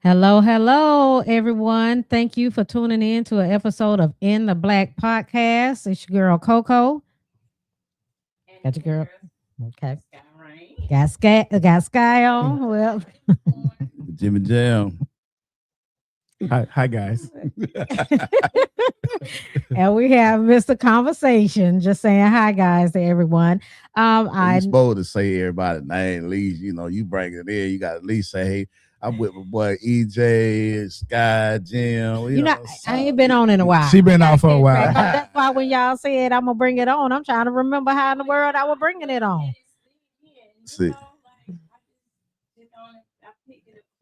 Hello, hello, everyone. Thank you for tuning in to an episode of In the Black Podcast. It's your girl Coco. Got your girl. Okay. Got Sky on. Well, Jimmy Jam. Hi guys. and we have Mr. Conversation. Just saying hi, guys, to everyone. You I supposed to say everybody's name. At least, you bring it in. You got to at least say, hey, I'm with my boy EJ, Sky, Jim. I ain't been on in a while. She been on for a while. That's why when y'all said I'm gonna bring it on, I'm trying to remember how in the world I was bringing it on. See.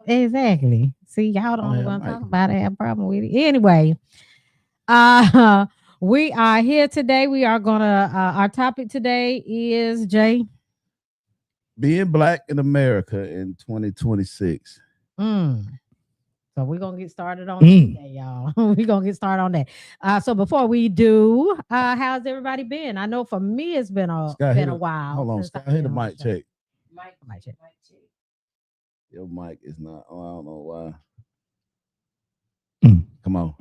Exactly. See, y'all don't yeah, want to Mike. talk about it. Have a problem with it. Anyway, uh, we are here today. We are gonna. Our topic today is Jay. Being black in America in 2026. Mm. So we're gonna get started on that today, y'all. We're gonna get started on that. So before we do, how's everybody been? I know for me it's been a Sky, been hit a a- while. Hold on, since Sky, I've hit the been on mic show. check. Mic check. Your mic is not on. I don't know why. Mm. Come on.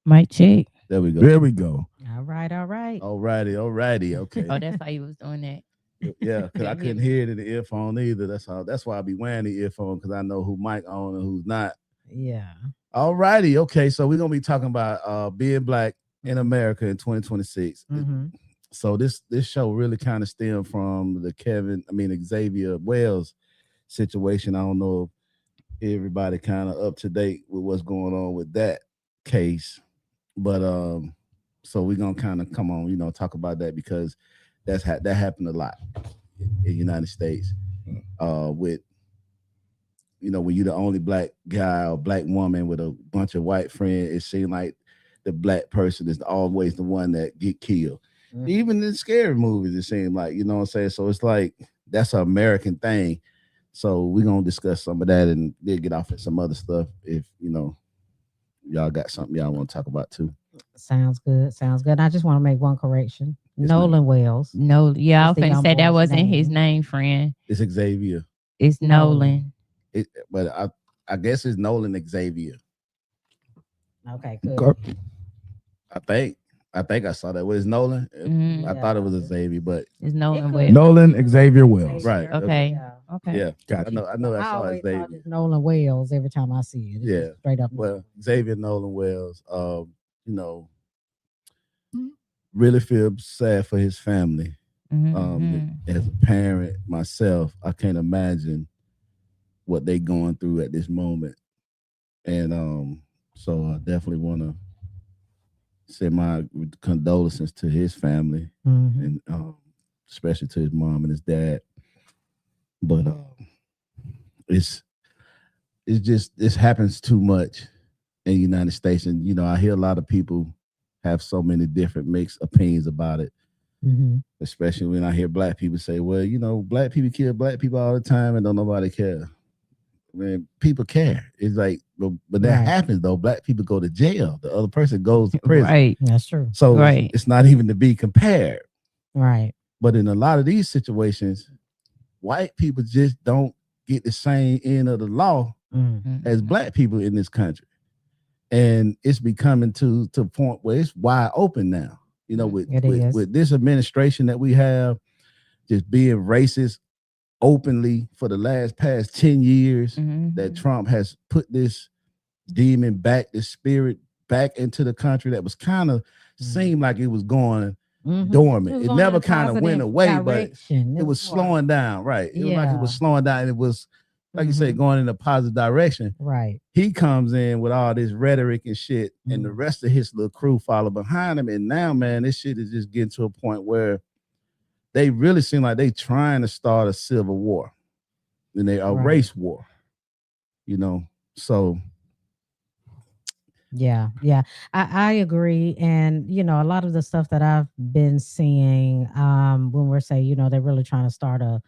Mic check. There we go. There we go. All right, all right. Alrighty. Okay. Oh, that's how you was doing that. Yeah, because I couldn't hear it in the earphone either. That's why I be wearing the earphone, because I know who mic on and who's not. Yeah. All righty. Okay. So we're gonna be talking about being black in America in 2026. Mm-hmm. So this show really kind of stemmed from the Xavier Wells situation. I don't know if everybody kind of up to date with what's going on with that case. But so we're gonna kind of come on, talk about that, because that happened a lot in the United States. With when you're the only black guy or black woman with a bunch of white friends, it seems like the black person is always the one that get killed. Mhm. Even in scary movies, it seems like, you know what I'm saying? So it's like that's an American thing. So we're gonna discuss some of that and then get off at some other stuff if y'all got something y'all want to talk about too. Sounds good. Sounds good. I just want to make one correction. Yes, Nolan Wells. No, yeah, I was That's the finna young say that boy's wasn't his name. name, friend. It's Xavier. It's Nolan. Nolan. But I guess it's Nolan Xavier. Okay, good. Go- I think I saw that. Was Nolan? Mhm. I thought it was a Xavier, but It's It Nolan could- Wells. Nolan Xavier Wells. Right. Okay. Yeah. Okay. yeah, Gotcha. I know. I I saw always it thought Xavier. it's Nolan Wells every time I see it. It's Yeah. just straight up. Well, Xavier Nolan Wells. Really feel sad for his family. Mhm. As a parent myself, I can't imagine what they going through at this moment. And so I definitely want to send my condolences to his family, Mhm. and especially to his mom and his dad. But it's just this happens too much in the United States, and I hear a lot of people have so many different mixed opinions about it. Mhm. Especially when I hear black people say, "Well, black people kill black people all the time, and don't nobody care." Man, people care. It's like, but that Right. happens though. Black people go to jail. The other person goes to prison. Right. That's true. So Right. it's not even to be compared. Right. But in a lot of these situations, white people just don't get the same end of the law Mm. as black people in this country. And it's becoming to a point where it's wide open now. With It is. with this administration that we have, just being racist openly for the past 10 years, Mhm. that Trump has put this demon back, this spirit back into the country that was kind of seemed like it was going Mhm. dormant. was It going never in a kind of went positive away, but direction. it was slowing down, right? It was like it was Yeah. slowing down. It was, like you say, Mhm. going in a positive direction. Right. He comes in with all this rhetoric and shit, and the Mhm. rest of his little crew follow behind him. And now, man, this shit is just getting to a point where they really seem like they trying to start a civil war, and a Right. race war. So Yeah, yeah, I agree, and a lot of the stuff that I've been seeing, when we're saying, they're really trying to start a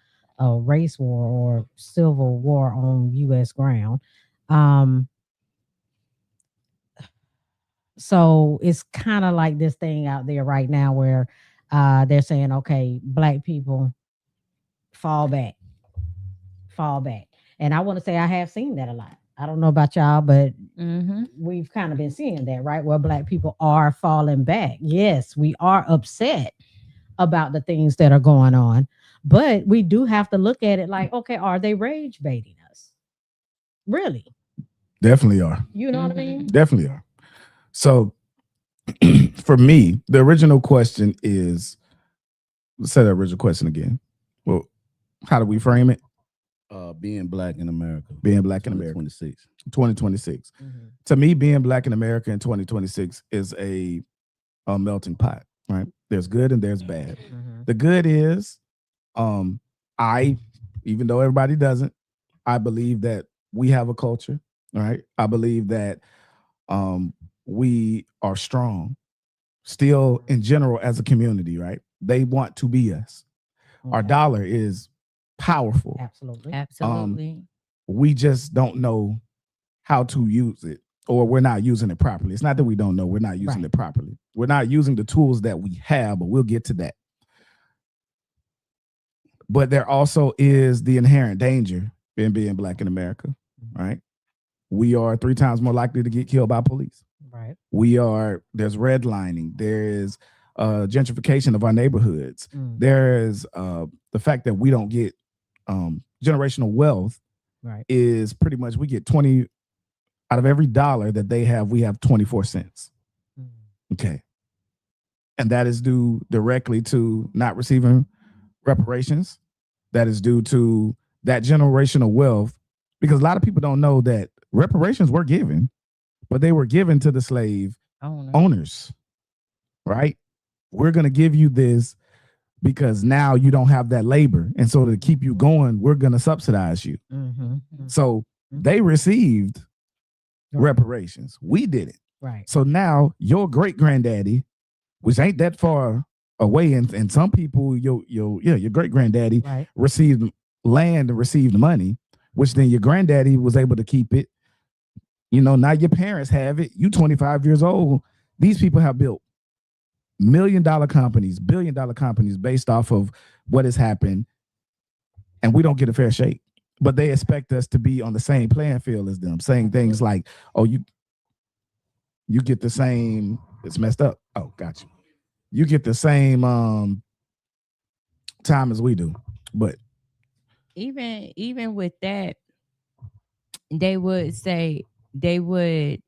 race war or civil war on U.S. ground. Um, so it's kind of like this thing out there right now where they're saying, okay, black people fall back, and I want to say I have seen that a lot. I don't know about y'all, but Mm-hmm. we've kind of been seeing that, right? Where Black people are falling back. Yes, we are upset about the things that are going on, but we do have to look at it like, okay, are they rage baiting us? Really? Definitely are. You know what I Mhm. mean? Definitely are. So for me, the original question is, let's say the original question again. Well, how do we frame it? Being black in America. Being black in America. 26. 2026. Mhm. To me, being black in America in 2026 is a melting pot, right? There's good and there's bad. Mhm. The good is, I, even though everybody doesn't, I believe that we have a culture, right? I believe that we are strong still in general as a community, right? They want to be us. Our Okay. dollar is powerful. Absolutely. Absolutely. We just don't know how to use it, or we're not using it properly. It's not that we don't know, we're not using Right. it properly. We're not using the tools that we have, but we'll get to that. But there also is the inherent danger in being black in America, right? We are 3 times more likely to get killed by police. Right. There's redlining, there's gentrification of our neighborhoods. Mm. There's the fact that we don't get generational wealth Right. is pretty much we get 20 out of every dollar that they have, we have 24 cents. Mm. Okay. And that is due directly to not receiving reparations. That is due to that generational wealth, because a lot of people don't know that reparations were given, but they were given to the slave owners, right? We're going to give you this because now you don't have that labor. And so to keep you going, we're going to subsidize you. Mhm. So they received reparations. We didn't. Right. So now your great granddaddy, which ain't that far away, and some people, your great granddaddy Right. received land and received money, which then your granddaddy was able to keep it. You know, now your parents have it. You 25 years old. These people have built $1 million companies, $1 billion companies based off of what has happened, and we don't get a fair shake. But they expect us to be on the same playing field as them, saying things like, "Oh, you get the same." It's messed up. Oh, gotcha. You get the same time as we do, but Even with that, they would say they would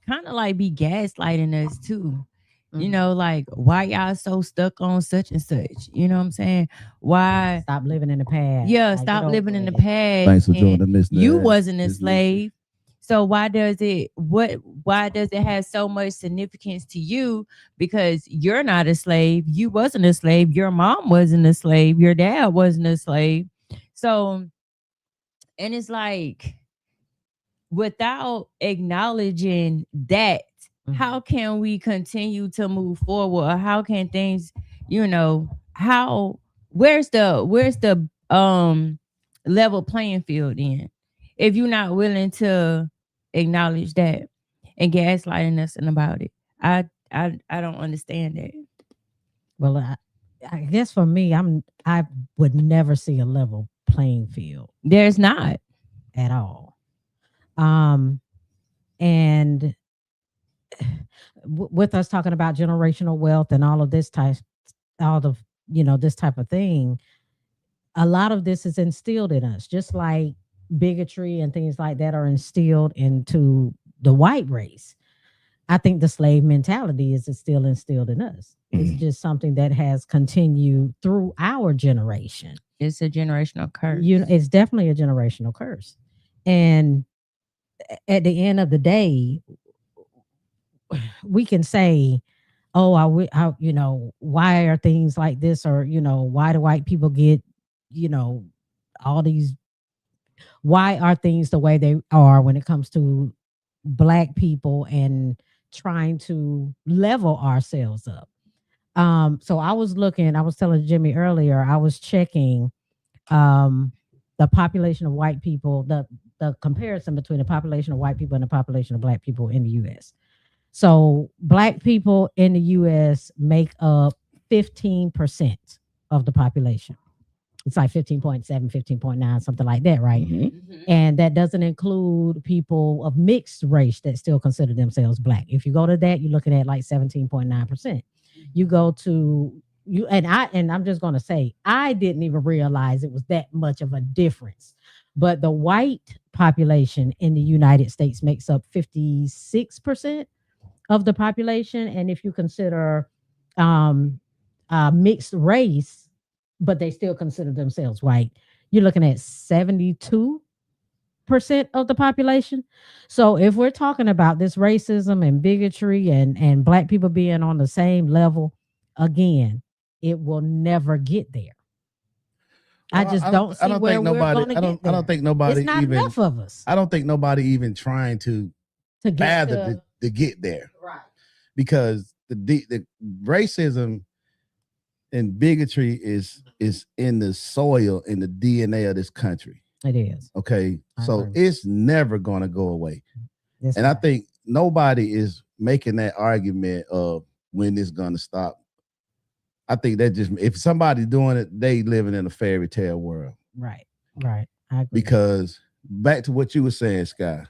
kind of like be gaslighting us too. You Mhm. know, like, why y'all so stuck on such and such? You know what I'm saying? Why? Stop living in the past. Yeah, Like, stop get living over in the it. past. Thanks for and joining Miss You Nash. wasn't a Miss Nisha. slave. So why does it have so much significance to you? Because you're not a slave. You wasn't a slave. Your mom wasn't a slave. Your dad wasn't a slave. So, and it's like, without acknowledging that, how can we continue to move forward? Or how can things, how where's the level playing field in, if you're not willing to acknowledge that and gaslighting us and about it? I don't understand that. Well, I guess for me, I would never see a level playing field There's not. at all. And with us talking about generational wealth and all of this type, all the this type of thing, a lot of this is instilled in us, just like bigotry and things like that are instilled into the white race. I think the slave mentality is still instilled in us. It's just something that has continued through our generation. It's a generational curse. It's definitely a generational curse. And at the end of the day, we can say, "Oh, why are things like this?" Or why do white people get, all these? Why are things the way they are when it comes to Black people and trying to level ourselves up? So I was telling Jimmy earlier, I was checking the population of white people, the comparison between the population of white people and the population of Black people in the US. So Black people in the US make up 15% of the population. It's like 15.7, 15.9, something like that, right? Mhm. And that doesn't include people of mixed race that still consider themselves black. If you go to that, you're looking at like 17.9%. You go to you and I'm just going to say I didn't even realize it was that much of a difference. But the white population in the United States makes up 56% of the population, and if you consider um mixed race, but they still consider themselves white, you're looking at 72% of the population. So if we're talking about this racism and bigotry and black people being on the same level, again, it will never get there. I Well, just don't see where we're going to get there. I don't think nobody It's not even. enough of us I don't think nobody even trying to to get fathom to get there, right. because the racism and bigotry is in the soil, in the DNA of this country. It is. Okay, I so agree. it's never gonna go away. It's And I not. think nobody is making that argument of when it's gonna stop. I think that just, if somebody's doing it, they living in a fairy tale world. Right. I agree. Because back to what you were saying, Sky.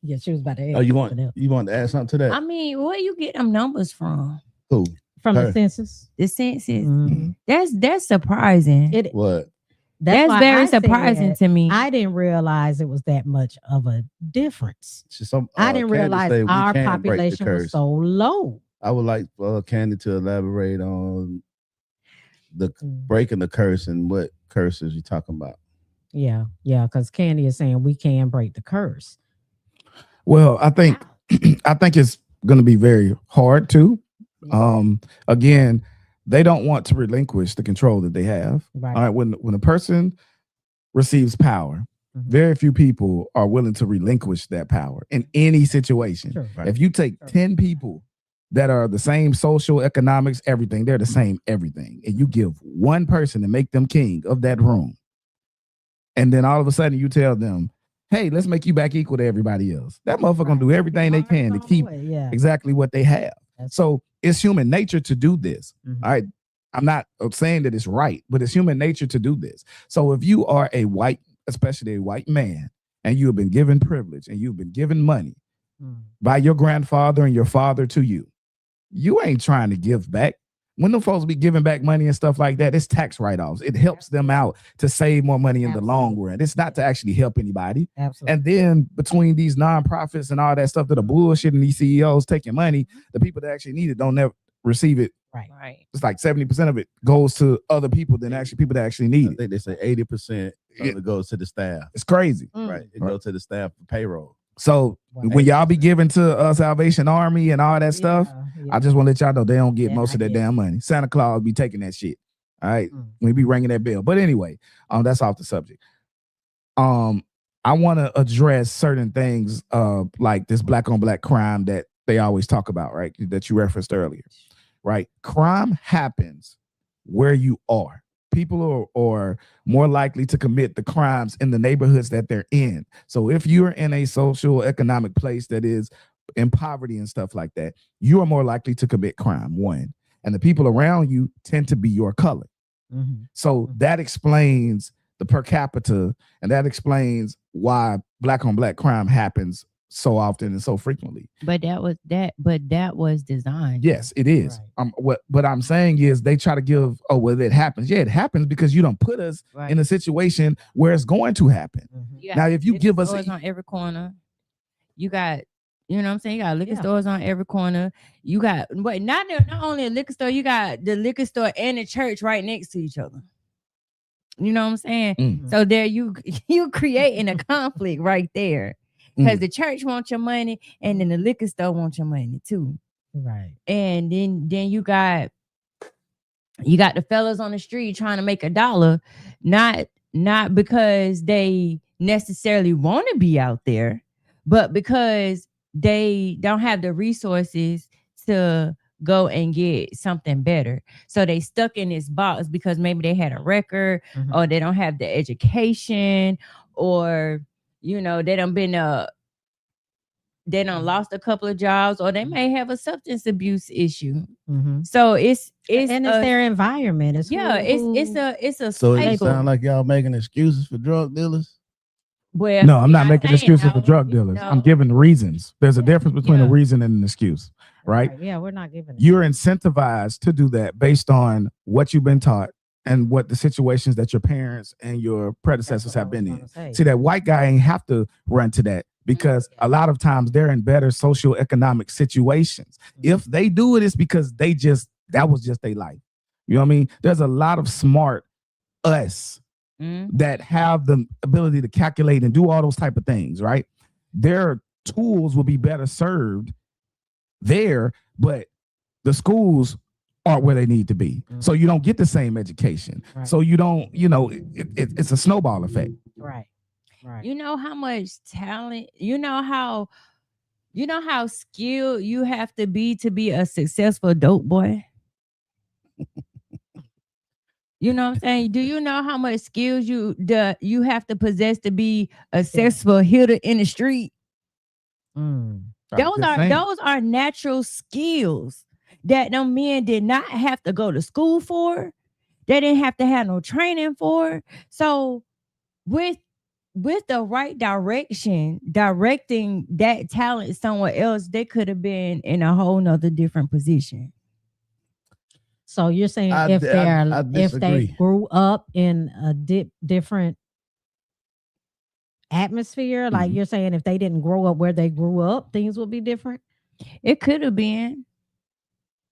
Yeah, she was about to add Oh, you something else. want to add something to that? I mean, where you get them numbers from? Who? From her. the census. The census. Mhm. That's surprising. It What? That's why very I said surprising to me. I didn't realize it was that much of a difference. I didn't Candy realize say we our can break the population was curse. so low. I would like Candy to elaborate on the Mm. breaking the curse and what curses you talking about. Yeah, because Candy is saying we can break the curse. Well, I think it's going to be very hard too. Again, they don't want to relinquish the control that they have. Right. All right, when a person receives power, Mhm. very few people are willing to relinquish that power in any situation. Sure. Right. If you take 10 people that are the same social, economics, everything, they're the same everything, and you give one person to make them king of that room, and then all of a sudden you tell them, hey, let's make you back equal to everybody else. That motherfucker gonna do everything they can to keep exactly what they have. So it's human nature to do this. Mhm. All right. I'm not saying that it's right, but it's human nature to do this. So if you are a white, especially a white man, and you have been given privilege and you've been given money by your grandfather and your father to you, you ain't trying to give back. When them folks be giving back money and stuff like that, it's tax write-offs. It helps them out to save more money in the long run. It's not to actually help anybody. Absolutely. And then between these nonprofits and all that stuff that are bullshit and these CEOs taking money, the people that actually need it don't never receive it. Right. It's like 70% of it goes to other people than actually people that actually need I it. think they say 80% of it goes to the staff. It's crazy. Right. It goes to the staff for payroll. So when y'all be giving to Salvation Army and all that stuff, I just want to let y'all know they don't get most of that damn money. Santa Claus be taking that shit. All right. We be ringing that bell. But anyway, that's off the subject. I want to address certain things like this black on black crime that they always talk about, right? That you referenced earlier. Right. Crime happens where you are. People are more likely to commit the crimes in the neighborhoods that they're in. So if you're in a social economic place that is in poverty and stuff like that, you are more likely to commit crime, one. And the people around you tend to be your color. So that explains the per capita, and that explains why black on black crime happens so often and so frequently. But that was designed. Yes, it is. What I'm saying is they try to give, it happens. Yeah, it happens because you don't put us in a situation where it's going to happen. Now, if you give us stores on every corner, you got, you know what I'm saying? You got liquor stores on every corner. You got not only a liquor store, you got the liquor store and the church right next to each other. You know what I'm saying? So there you creating a conflict right there. Because the church wants your money and then the liquor store wants your money too. Right. And then you got the fellas on the street trying to make $1, not because they necessarily want to be out there, but because they don't have the resources to go and get something better. So they stuck in this box because maybe they had a record or they don't have the education, or they done been they done lost a couple of jobs, or they may have a substance abuse issue. Mhm. So it's And it's their environment. It's yeah, who- it's a So it cycle. sound like y'all making excuses for drug dealers. Well, No, I'm not you're making saying excuses for how, drug you dealers. know, I'm giving reasons. There's a difference between a Yeah. reason and an excuse, right? Yeah, we're not giving. it. You're incentivized to do that based on what you've been taught and what the situations that your parents and your That's predecessors what I have was been gonna in. say. See, that white guy ain't have to run to that because a lot of times they're in better socioeconomic situations. If they do it, it's because that was just their life. You know what I mean? There's a lot of smart us Mhm. that have the ability to calculate and do all those type of things, right? Their tools will be better served there, but the schools aren't where they need to be. So you don't get the same education. Right. So you don't, it's a snowball effect. Right. Right. You know how much talent, you know how skilled you have to be a successful dope boy. You know what I'm saying? Do you know how much skills you have to possess to be a successful hitter in the street? Mm. Those are natural skills that them men did not have to go to school for. They didn't have to have no training for. So with the right direction, directing that talent somewhere else, they could have been in a whole nother different position. So you're saying I if they disagree. grew up in a different atmosphere, like Mhm. you're saying if they didn't grow up where they grew up, things would be different. It could have been.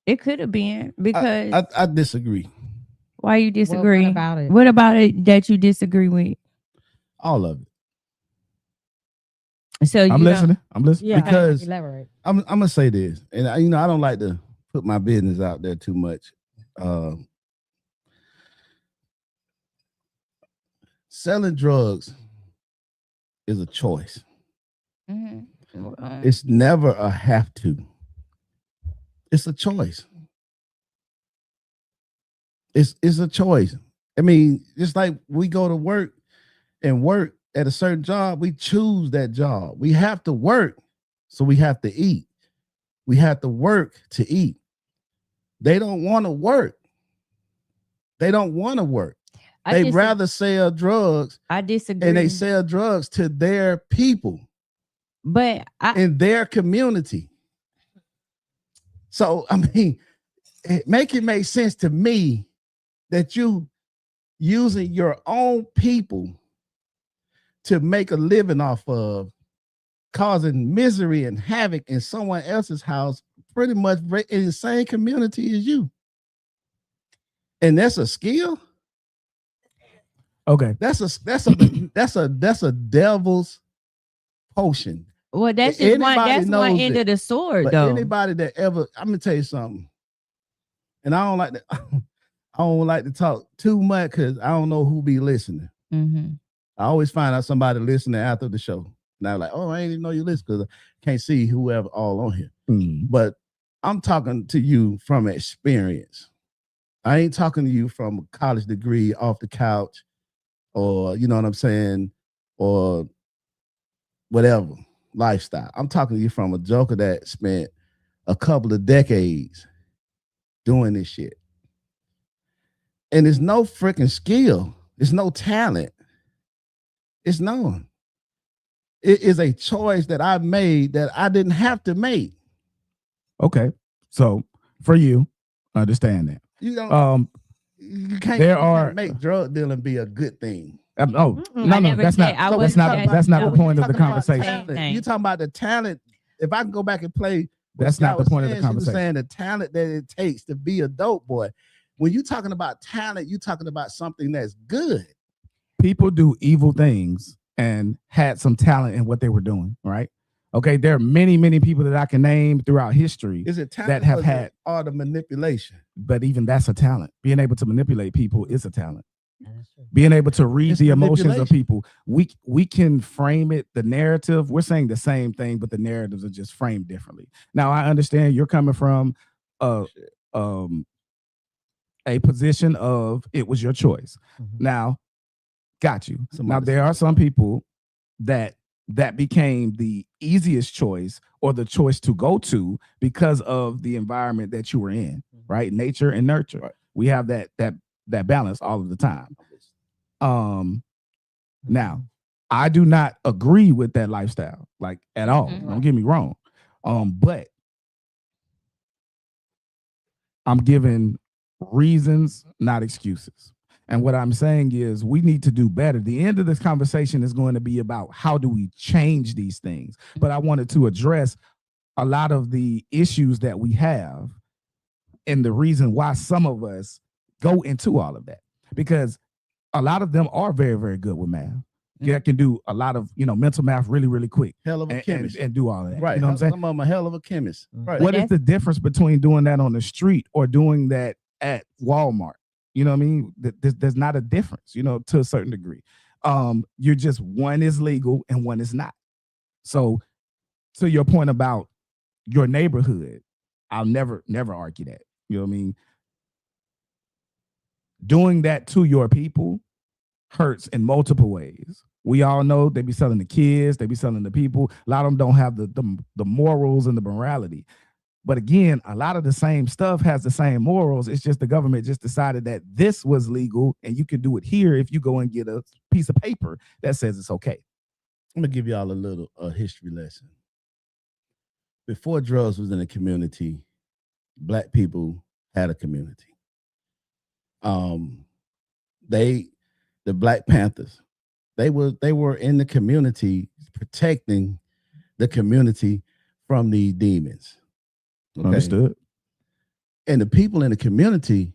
It could have been because I disagree. why you disagree? What about it? What about it that you disagree with? All of it. So I'm listening. I'm listening. Yeah, Because- elaborate. I'm gonna say this, and I don't like to put my business out there too much. Selling drugs is a choice. Mhm. It's never a have to. It's a choice. It's a choice. I mean, just like we go to work and work at a certain job, we choose that job. We have to work, so we have to eat. We have to work to eat. They don't want to work. They don't want to work. They'd rather sell drugs, I disagree. and they sell drugs to their people but in their community. So, I mean, it make sense to me that you using your own people to make a living off of, causing misery and havoc in someone else's house, pretty much in the same community as you. And that's a skill. Okay. That's a devil's potion. well, that's just one. Anybody That's one knows end it. of the sword, But though. anybody that ever, I'm gonna tell you something, and I don't like to, I don't like to talk too much because I don't know who be listening. Mm-hmm. I always find out somebody listening after the show. And I'm like, oh, I ain't even know you listen because I can't see whoever all on here. Mhm. But I'm talking to you from experience. I ain't talking to you from a college degree off the couch, or you know what I'm saying, or whatever lifestyle. I'm talking to you from a joker that spent a couple of decades doing this shit. And it's no freaking skill. It's no talent. It's none. It is a choice that I made that I didn't have to make. Okay. So for you, understand that. You don't. You can't make drug dealing be a good thing. No, I never that's said- not. I That's wasn't not. saying- That's not I the was point of the Talking about conversation. talent. Thing. You talking about the talent. If I can go back and play, what That's not Scott the was point of the saying, she was conversation. saying the talent that it takes to be a dope boy. When you talking about talent, you talking about something that's good. People do evil things and had some talent in what they were doing, right? Okay, there are many, many people that I can name throughout history, Is it talent That have or is had- it all the manipulation? but even that's a talent. Being able to manipulate people is a talent. Yeah, that's true. Being able to read It's the emotions of manipulation. people. We can frame it, the narrative. We're saying the same thing, but the narratives are just framed differently. Now I understand you're coming from a position of it was your choice. Mhm. Now, got you. Somebody Now there are some people that that became the easiest choice or the choice to go to because of the environment that you were in, right? Nature and nurture. Right. We have that balance all of the time. Now, I do not agree with that lifestyle, like at all. Mhm. Don't get me wrong. But I'm giving reasons, not excuses. And what I'm saying is we need to do better. The end of this conversation is going to be about how do we change these things. But I wanted to address a lot of the issues that we have and the reason why some of us go into all of that. Because a lot of them are very, very good with math. That can do a lot of, mental math really, really quick Hell of a chemist. and do all that. Right. You know what I'm saying? Some of them a hell of a chemist. Right. What is the difference between doing that on the street or doing that at Walmart? You know what I mean? There's not a difference, to a certain degree. You're just, one is legal and one is not. So to your point about your neighborhood, I'll never argue that. You know what I mean? Doing that to your people hurts in multiple ways. We all know they be selling the kids, they be selling the people. A lot of them don't have the morals and the morality. But again, a lot of the same stuff has the same morals. It's just the government just decided that this was legal and you can do it here if you go and get a piece of paper that says it's okay. I'm gonna give y'all a little history lesson. Before drugs was in the community, Black people had a community. The Black Panthers, they were in the community protecting the community from the demons. Okay? Understood. And the people in the community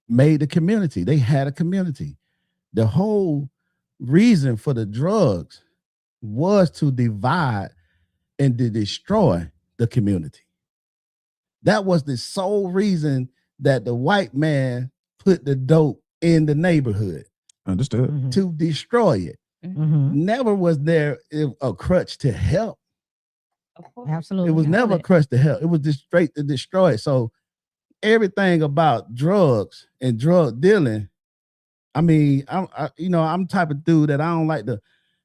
made the community. They had a community. The whole reason for the drugs was to divide and to destroy the community. That was the sole reason that the white man put the dope in the neighborhood. Understood. To destroy it. Never was there a crutch to help. Absolutely. It was never a crutch to help. It was just straight to destroy it. So everything about drugs and drug dealing, I mean, I'm the type of dude that I don't like to,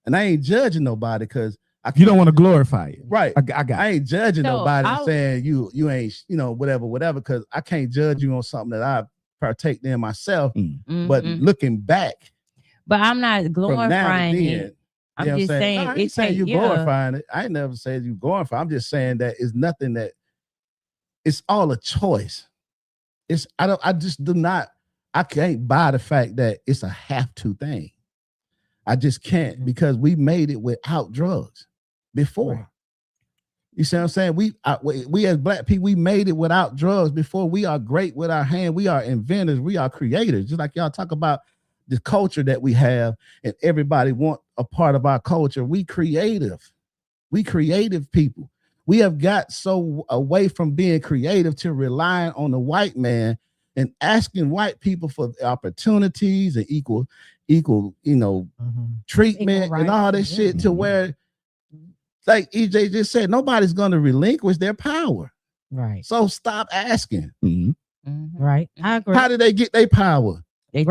and I ain't judging nobody because you don't want to glorify it. Right. I ain't judging nobody saying you ain't, whatever, because I can't judge you on something that I partake in myself. But looking back. But I'm not glorifying it. I'm just saying, I ain't saying you glorifying it. I never said you glorify. I'm just saying that it's nothing that it's all a choice. I can't buy the fact that it's a have to thing. I just can't because we made it without drugs before. Right. You see what I'm saying? We as Black people, we made it without drugs before. We are great with our hand. We are inventors. We are creators. Just like y'all talk about the culture that we have and everybody want a part of our culture. We creative people. We have got so away from being creative to relying on the white man and asking white people for opportunities and equal, treatment and all this shit to where, like EJ just said, nobody's going to relinquish their power. Right. So stop asking. Right. I agree. How did they get their power? They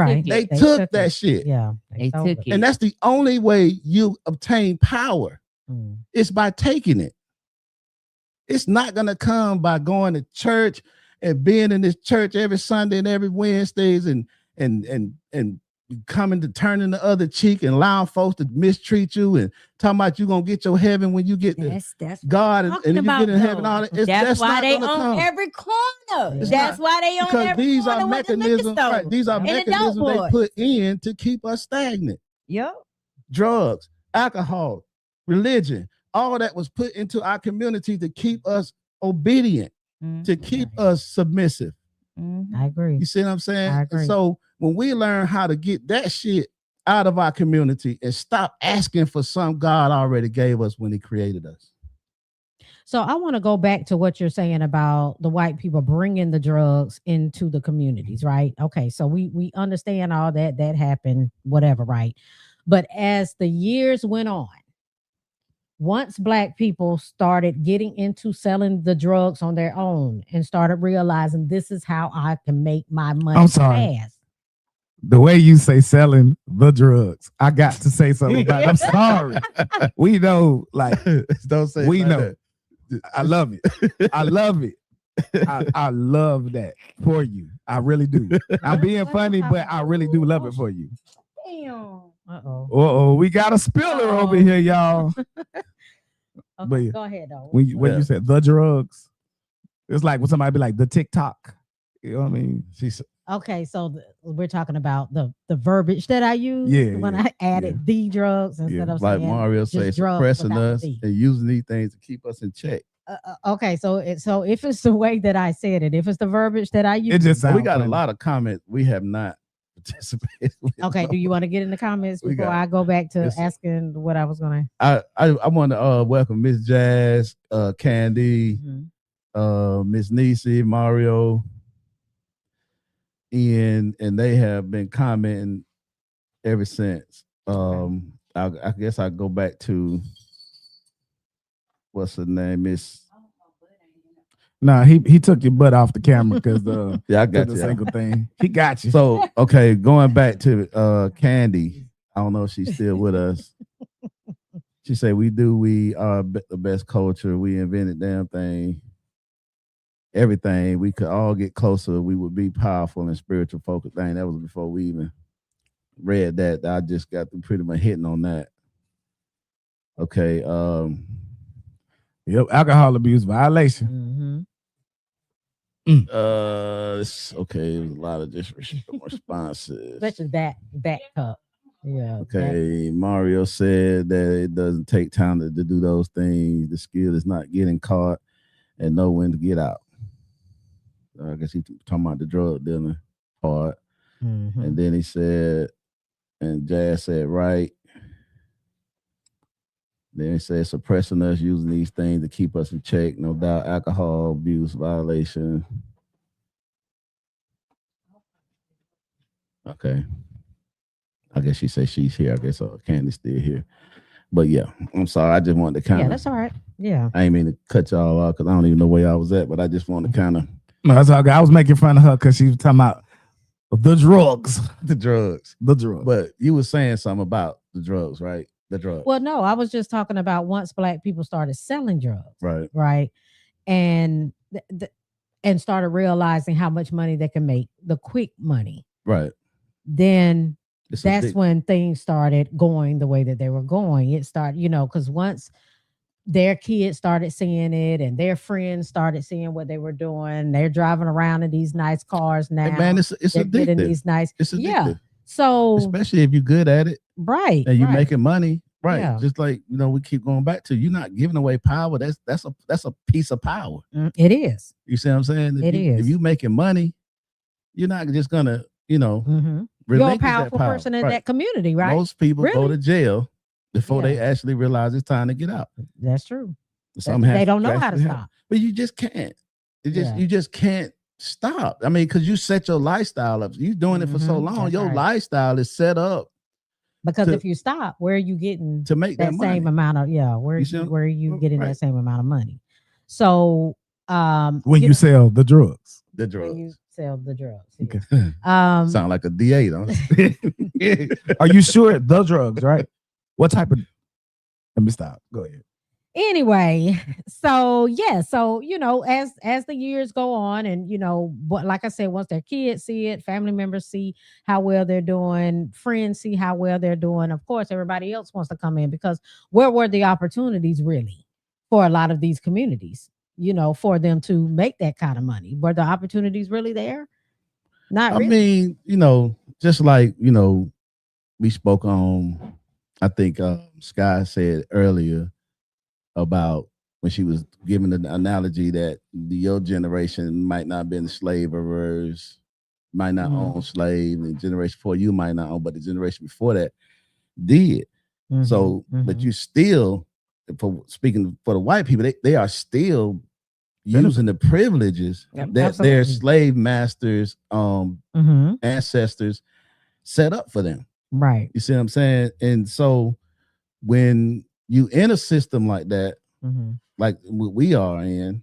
took that shit. Yeah. They took it. And that's the only way you obtain power. It's by taking it. It's not going to come by going to church and being in this church every Sunday and every Wednesdays and coming to turning the other cheek and allowing folks to mistreat you and talking about you gonna get your heaven when you get to God and you get in heaven. All that. That's why they own every corner. That's why they own every these corner. Are mechanisms. Right, these are mechanisms they put in to keep us stagnant. Yep. Drugs, alcohol, religion, all that was put into our community to keep us obedient, to keep us submissive. I agree. You see what I'm saying? I agree. So when we learn how to get that shit out of our community and stop asking for something God already gave us when he created us. So I want to go back to what you're saying about the white people bringing the drugs into the communities, right? Okay, so we understand all that happened, whatever, right? But as the years went on, once Black people started getting into selling the drugs on their own and started realizing this is how I can make my money fast. The way you say selling the drugs, I got to say something about it. I'm sorry. We know, like, Don't say we it like know. that. I love it. I love it. I love that for you. I really do. I'm being funny, but I really do love it for you. Damn. Uh-oh. Uh-oh, we got a spiller over here, y'all. Okay, But yeah. go ahead though. When Yeah. you said the drugs, it's like when somebody be like the TikTok. You know what I mean? She's Okay, so we're talking about the verbiage that I used Yeah, when yeah, I added the drugs instead of like saying Mario just say, drugs suppressing without the us D. and using these things to keep us in check. Okay, so if it's the way that I said it, if it's the verbiage that I use, It just So sounds we got funny. a lot of comments we have not participated with. okay. Do you want to get in the comments We before got- I go back to Yes, sir. asking what I was going I want to welcome Miss Jazz, Candy, to? Miss Nisi, Mario, Ian, and they have been commenting ever since. I guess I go back to what's her name, Miss. Nah, he took your butt off the camera because Yeah, I got the you. single thing. He got you. So okay, going back to Candy. I don't know if she's still with us. She said, we are the best culture. We invented damn thing. Everything. We could all get closer. We would be powerful and spiritual focused. Thing. That was before we even read that. I just got pretty much hitting on that. Okay. Yep, alcohol abuse violation. Mm-hmm. Okay, it was a lot of just responses. Especially that cup. Yeah. Okay, Mario said that it doesn't take time to do those things. The skill is not getting caught and know when to get out. I guess he's talking about the drug dealing part. Mhm. And then he said, and Jazz said, right. Then he said, suppressing us, using these things to keep us in check. No doubt, alcohol abuse violation. Okay. I guess she said she's here. I guess Candy's still here. But yeah, I'm sorry. I just wanted to kind Yeah, of. that's all right. Yeah. I ain't mean to cut y'all off because I don't even know where y'all was at, but I just wanted to kind of. No, that's all good. I was making fun of her because she was talking about the drugs. The drugs. The drugs. But you were saying something about the drugs, right? The drugs. Well, no, I was just talking about once Black people started selling drugs, Right. right, and and started realizing how much money they can make, the quick money. Right. Then It's that's addictive. when things started going the way that they were going. It started, because once their kids started seeing it and their friends started seeing what they were doing, they're driving around in these nice cars now. Hey, man, it's they're getting addictive. these nice, It's addictive. yeah. So Especially if you're good at it right, and you're right. making money. Right. Yeah. Just like, we keep going back to, you're not giving away power. That's a piece of power. It is. You see what I'm saying? If you making money, you're not just gonna, Mhm. You're a relinquish that powerful power. person in Right. that community, right? Most people go Really? to jail before they Yeah. actually realize it's time to get out. That's true. Some They don't know how to stop. But you just can't. Yeah. You just can't stop. I mean, because you set your lifestyle up. You doing it for so Mhm. long. That's Your right. lifestyle is set up Because to- if you stop, where are you getting to make that that money. same amount of where You see what- are you getting right. that same amount of money? So when you sell the drugs. The when you drugs. sell the drugs. Okay. Yeah. Sound like a DA, don't it? Are you sure the drugs, right? What type of let me stop. Go ahead. Anyway, so as the years go on, and but like I said, once their kids see it, family members see how well they're doing, friends see how well they're doing, of course everybody else wants to come in, because where were the opportunities really for a lot of these communities, for them to make that kind of money? Were the opportunities really there? Not I really. mean, just like, we spoke on, I think Sky said earlier about when she was giving the analogy that your generation might not have been slavers, might not Mhm. own slave, and the generation before you might not own, but the generation before that did. So, but Mhm. you still, for speaking for the white people, they are still using the privileges Yep, that their absolutely. slave masters, Mhm. ancestors set up for them. Right. You see what I'm saying? And so when you in a system like that, Mhm. like what we are in,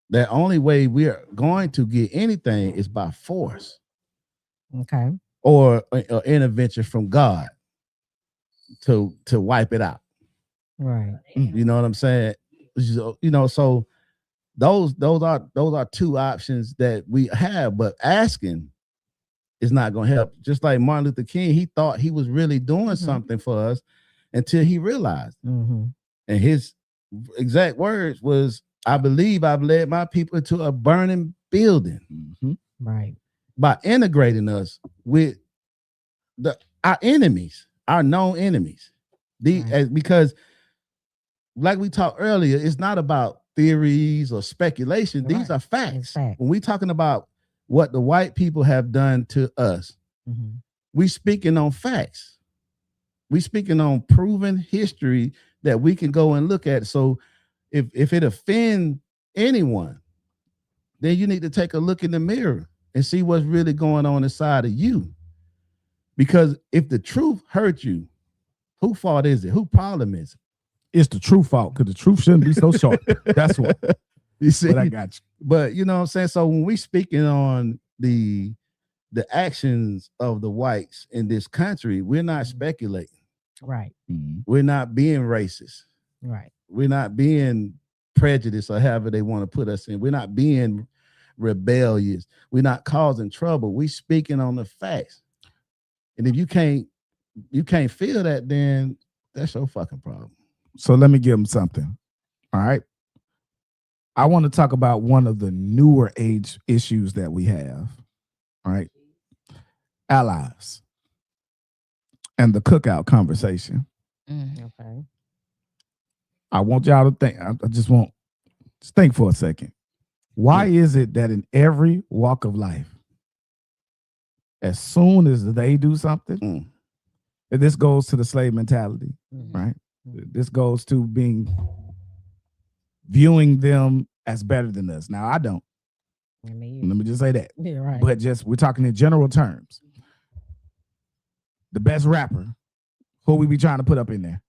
the only way we are going to get anything is by force. Okay. or a intervention from God to wipe it out. Right. You know what I'm saying? So, you know, so those are two options that we have, but asking is not going to help. Just like Martin Luther King, he thought he was really doing something for us until he realized. Mm-hmm. And his exact words was, "I believe I've led my people into a burning building." Right. By integrating us with our enemies, our known enemies. Right. Because like we talked earlier, it's not about theories or speculation. These Right. are facts. It's fact. When we talking about what the white people have done to us, Mm-hmm. we speaking on facts. We speaking on proven history that we can go and look at. So if it offends anyone, then you need to take a look in the mirror and see what's really going on inside of you. Because if the truth hurt you, whose fault is it? Whose problem is it? It's the true fault because the truth shouldn't be so short. That's what. You see, But I got you. but you know what I'm saying? So when we speaking on the actions of the whites in this country, we're not speculating. Right. We're not being racist. Right. We're not being prejudiced or however they want to put us in. We're not being rebellious. We're not causing trouble. We speaking on the facts. And if you can't feel that, then that's your fucking problem. So let me give them something. All right. I want to talk about one of the newer age issues that we have. All right. Allies and the cookout conversation. Okay. I want y'all to think. I just want to think for a second. Why is it that in every walk of life, as soon as they do something, and this goes to the slave mentality, right? This goes to viewing them as better than us. Now, I don't. Let me just say that. Yeah, right. But just we're talking in general terms. The best rapper, who we be trying to put up in there?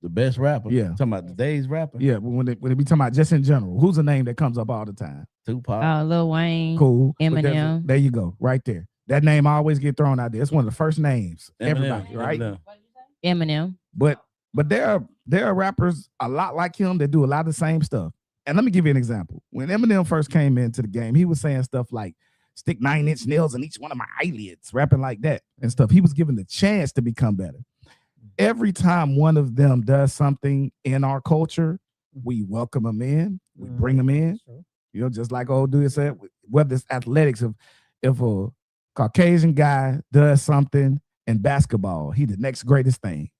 The best rapper. Yeah. Talking about today's rapper. Yeah, when they be talking about just in general, who's a name that comes up all the time? Tupac. Lil Wayne. Cool. But Eminem. there you go, right there. That name always get thrown out there. It's one of the first names. Everybody, right? Eminem. But there are rappers a lot like him that do a lot of the same stuff. And let me give you an example. When Eminem first came into the game, he was saying stuff like, "Stick 9-inch nails in each one of my eyelids," rapping like that and stuff. He was given the chance to become better. Every time one of them does something in our culture, we welcome them in, we bring them in. You know, just like old dude said, whether it's athletics, if a Caucasian guy does something in basketball, he the next greatest thing.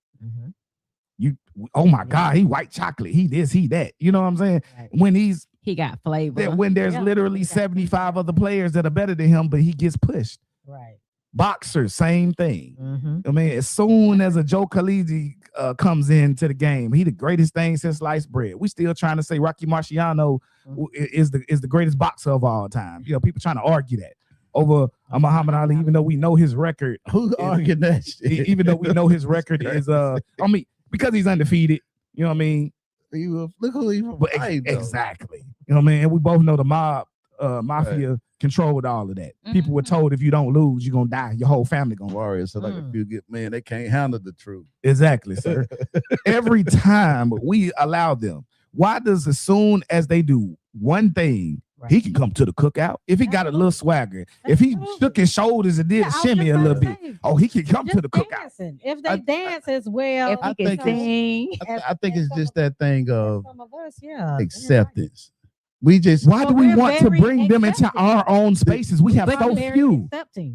Oh my God, he white chocolate, he this, he that. You know what I'm saying? Right. When He got flavor. when there's literally 75 other players that are better than him, but he gets pushed. Right. Boxer, same thing. Mm-hmm. I mean, as soon as a Joe Khaleesi comes into the game, he the greatest thing since sliced bread. We still trying to say Rocky Marciano is the greatest boxer of all time. You know, people trying to argue that over Muhammad Ali, even though we know his record. Who arguing that shit? Even though we know his record is because he's undefeated. You know what I mean? Look who he Exactly. You know what I mean? And we both know the mafia controlled all of that. People were told if you don't lose, you're gonna die. Your whole family gonna Warriors. So like if you get they can't handle the truth. Exactly, sir. Every time we allow them, why does as soon as they do one thing, he can come to the cookout? If he got a little swagger, if he shook his shoulders and did shimmy a little bit, he can come to the cookout. If they dance as well, If he can sing. I think it's just that thing of some of us, yeah, acceptance. We just Why do we we're want to very bring them into accepting. our own spaces? We have so few.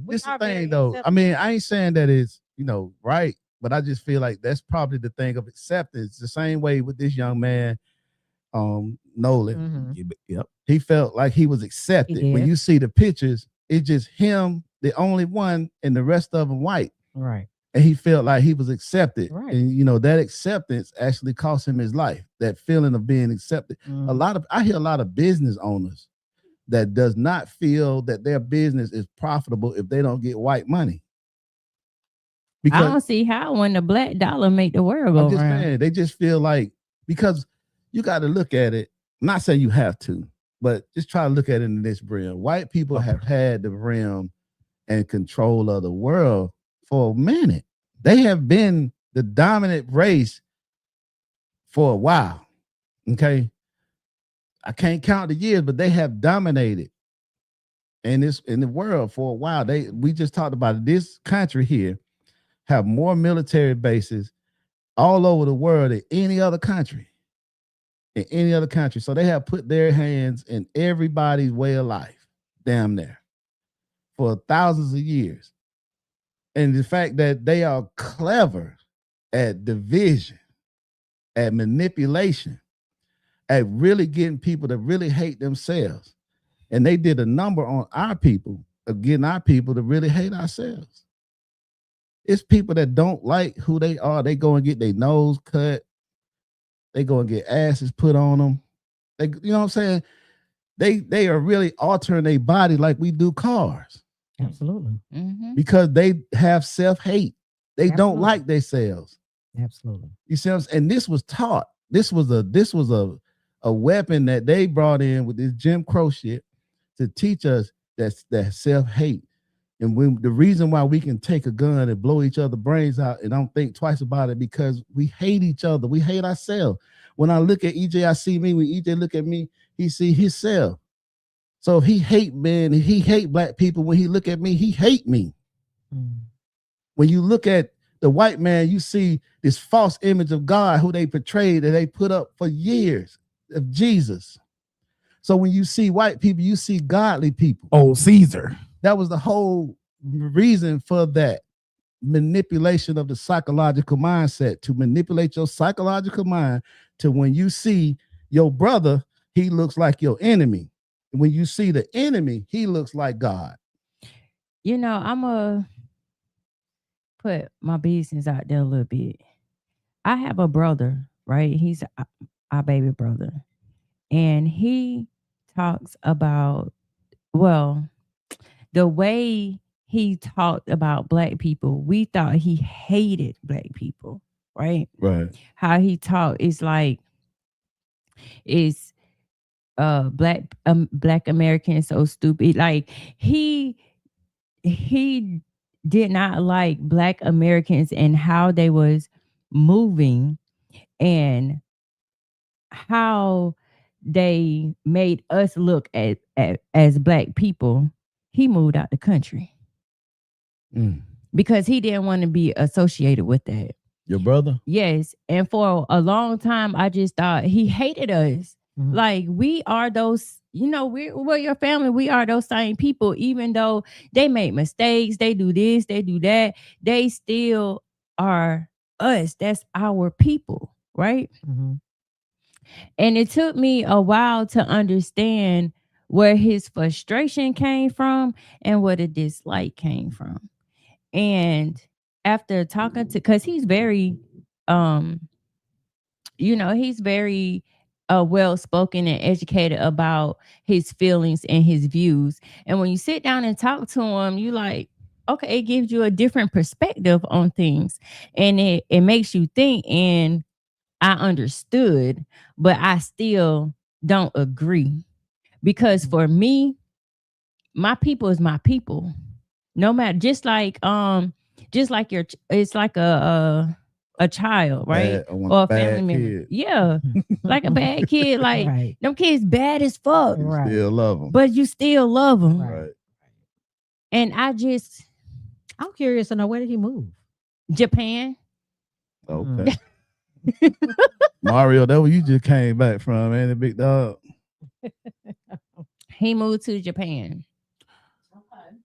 This the thing though. I mean, I ain't saying that it's right, but I just feel like that's probably the thing of acceptance. The same way with this young man, Nolan. Yep. He felt like he was accepted. He When did. you see the pictures, it's just him, the only one, and the rest of them white. Right. And he felt like he was accepted. Right. And that acceptance actually cost him his life. That feeling of being accepted. I hear a lot of business owners that does not feel that their business is profitable if they don't get white money. I don't see how when the black dollar make the world go I'm just round. saying, they just feel like, because you got to look at it, I'm not saying you have to, but just try to look at it in this realm. White people have had the realm and control of the world for a minute. They have been the dominant race for a while. Okay. I can't count the years, but they have dominated in the world for a while. We just talked about it. This country here have more military bases all over the world than any other country. In any other country. So they have put their hands in everybody's way of life, damn near, for thousands of years. And the fact that they are clever at division, at manipulation, at really getting people to really hate themselves. And they did a number on our people, of getting our people to really hate ourselves. It's people that don't like who they are. They go and get their nose cut. They go and get asses put on them. They, you know what I'm saying? They are really altering their body like we do cars. Absolutely. Because they have self-hate. They don't Absolutely. like themselves. Absolutely. You see what I'm saying? And this was taught. This was a weapon that they brought in with this Jim Crow shit to teach us that self-hate. And when the reason why we can take a gun and blow each other brains out and don't think twice about it, because we hate each other. We hate ourselves. When I look at EJ, I see me. When EJ look at me, he see himself. So if he hate men, he hate black people. When he look at me, he hate me. When you look at the white man, you see this false image of God who they portrayed that they put up for years of Jesus. So when you see white people, you see godly people. Oh, Caesar. That was the whole reason for that manipulation of the psychological mindset, to manipulate your psychological mind to when you see your brother, he looks like your enemy. When you see the enemy, he looks like God. You know, I'm going to put my business out there a little bit. I have a brother, right? He's our baby brother. And he talks about, well, the way he talked about black people, we thought he hated black people, right? Right. How he talked is like, is black Americans so stupid. Like he did not like black Americans and how they was moving and how they made us look at as black people. He moved out the country because he didn't want to be associated with that. Your brother? Yes. And for a long time, I just thought he hated us. Like we are those, you know, we're your family. We are those same people, even though they make mistakes, they do this, they do that. They still are us. That's our people, right? And it took me a while to understand where his frustration came from and where the dislike came from. And after talking to, because he's very, you know, he's very well-spoken and educated about his feelings and his views. And when you sit down and talk to him, you like, okay, it gives you a different perspective on things. And it makes you think, and I understood, but I still don't agree. Because for me, my people is my people. No matter, just like your, it's like a child, right? Or a family member. Yeah. Like a bad kid. Like Right. them kids bad as fuck. Right. Still love them. But you still love them. Right. And I'm curious to know, where did he move? Japan. Okay. Mario, that where you just came back from, ain't it, big dog? He moved to Japan.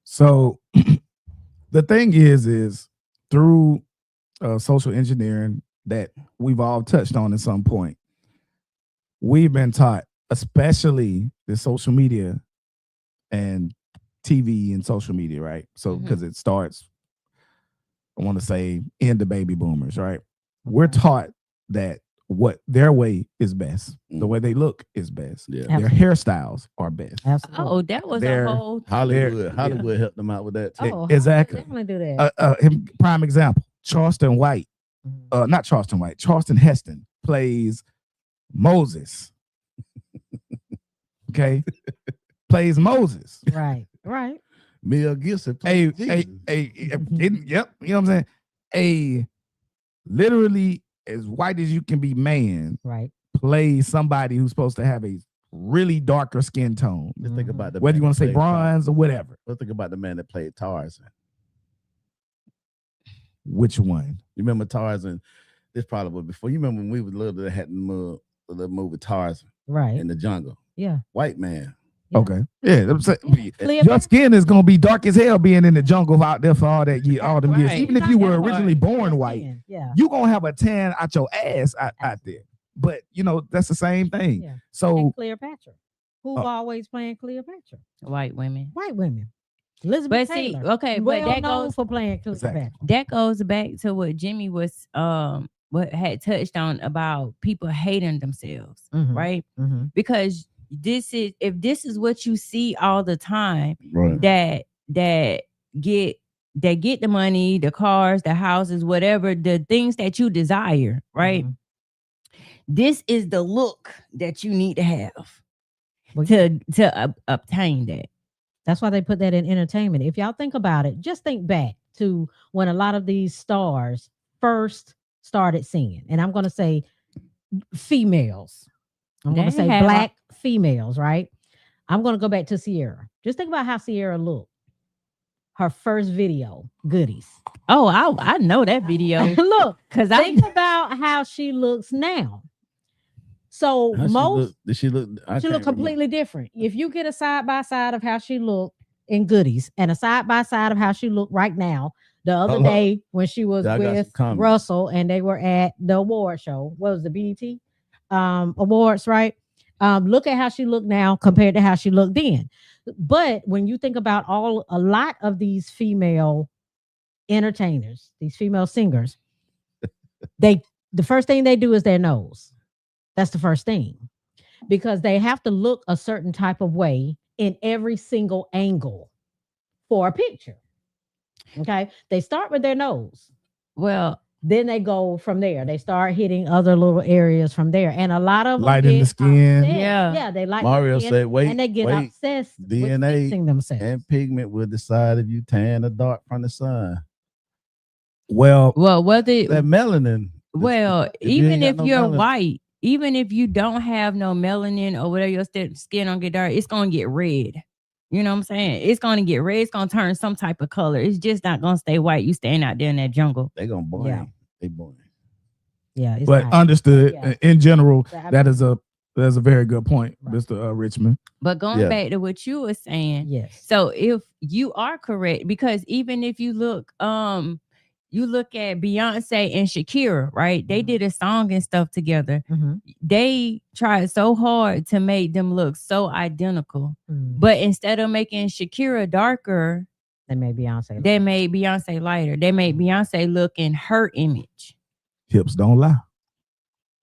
So the thing is through social engineering that we've all touched on at some point, we've been taught, especially the social media and TV and social media, right? So because it starts, I want to say, in the baby boomers, right? We're taught that what their way is best, the way they look is best, Yeah. their hairstyles are best. Absolutely. Oh, that was They're- a whole Hollywood helped them out with that too. Oh, exactly. Definitely do that. Prime example, Charleston White, not Charleston White, Charleston Heston plays Moses. Okay. Plays Moses. Right. Mel Gibson Yep, played Jesus. you know what I'm saying? A literally as white as you can be man Right. plays somebody who's supposed to have a really darker skin tone. Let's think about the Whether man you want that to say played bronze or whatever. Let's think about the man that played Tarzan. Which one? You remember Tarzan? This probably was before. You remember when we was little that had the movie Tarzan Right. in the jungle? Yeah. White man. Yeah. Okay. Yeah. I'm saying, your Cleopatra. skin is gonna be dark as hell being in the jungle out there for all that year, all them years. Right. Even if you were originally born white, Yeah. you gonna have a tan out your ass out there. But you know, that's the same thing. Yeah. So And Cleopatra. Who's Oh. always playing Cleopatra? White women. White women. Elizabeth But see, Taylor. okay, but well that known goes for playing Cleopatra. Exactly. that goes back to what Jimmy was what had touched on about people hating themselves, Mhm. right? Mhm. Because if this is what you see all the time, Right. that get the money, the cars, the houses, whatever, the things that you desire, right? Mhm. This is the look that you need to have Well, to obtain that. That's why they put that in entertainment. If y'all think about it, just think back to when a lot of these stars first started singing. And I'm going to say females. I'm going to They say have a- black females, right? I'm going to go back to Sierra. Just think about how Sierra looked. Her first video, Goodies. Oh, I know that video Look, because I think about how she looks now. So How most she look? I she can't look completely different. If you get a side by side of how she looked in Goodies and a side by side of how she looked right now, the other Hold up. day when she was I got some with comments. Russell and they were at the award show, what was the BET awards, right? Look at how she looked now compared to how she looked then. But when you think about a lot of these female entertainers, these female singers, the first thing they do is their nose. That's the first thing. Because they have to look a certain type of way in every single angle for a picture. Okay. They start with their nose. well, Then they go from there. They start hitting other little areas from there. And a lot of them lighting the get skin. obsessed. Yeah. Yeah, they like Mario skin, said, "Wait, and they get wait. obsessed with DNA fixing themselves. And pigment will decide if you tan or dark from the sun. Well, whether That melanin. well, if you even ain't got if no you're melanin- white, even if you don't have no melanin or whatever, your skin don't get dark, it's gonna get red. You know what I'm saying? It's gonna get red. It's gonna turn some type of color. It's just not gonna stay white. You staying out there in that jungle. They gonna burn. Yeah. They burn. Yeah, it's but not- understood. Yeah. In general, I that mean, is a very good point, Right. Mr. Richmond. But going Yeah. back to what you were saying, yes. so if you are correct, because even if you look at Beyonce and Shakira, right? They Mhm. did a song and stuff together. Mhm. They tried so hard to make them look so identical. Mhm. But instead of making Shakira darker, They made Beyonce. they made Beyonce lighter. They made Beyonce look in her image. Hips don't lie.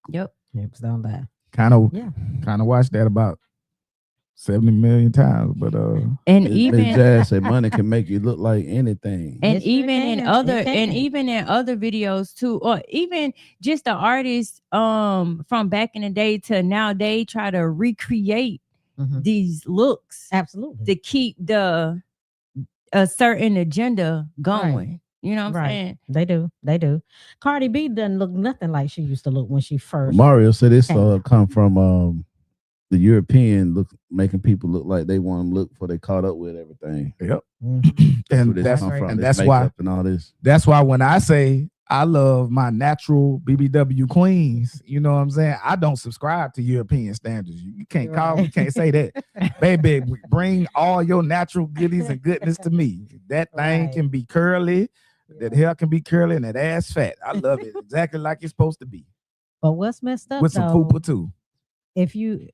Yep. Hips don't lie. Kind of Yeah. watched that about 70 million times. But And Miss even Jazz said money can make you look like anything. and Yes, it even in can. other It and can. even in other videos too, or even just the artists from back in the day to now, they try to recreate Mhm. these looks Absolutely. to keep a certain agenda going. You know what I'm Right. saying? They do. They do. Cardi B doesn't look nothing like she used to look when she first. Mario said this Hey. come from the European look, making people look like they want them look before they caught up with everything. yep. Mhm. Where And this that's come right. from, and this that's why makeup and all this. that's why when I say I love my natural BBW queens, you know what I'm saying? I don't subscribe to European standards. You can't call me, can't say that. Baby, bring all your natural goodies and goodness to me. That thing Right. can be curly, that hair can be curly, and that ass fat. I love it exactly like it's supposed to be. But what's messed up With some though, pooper too. if you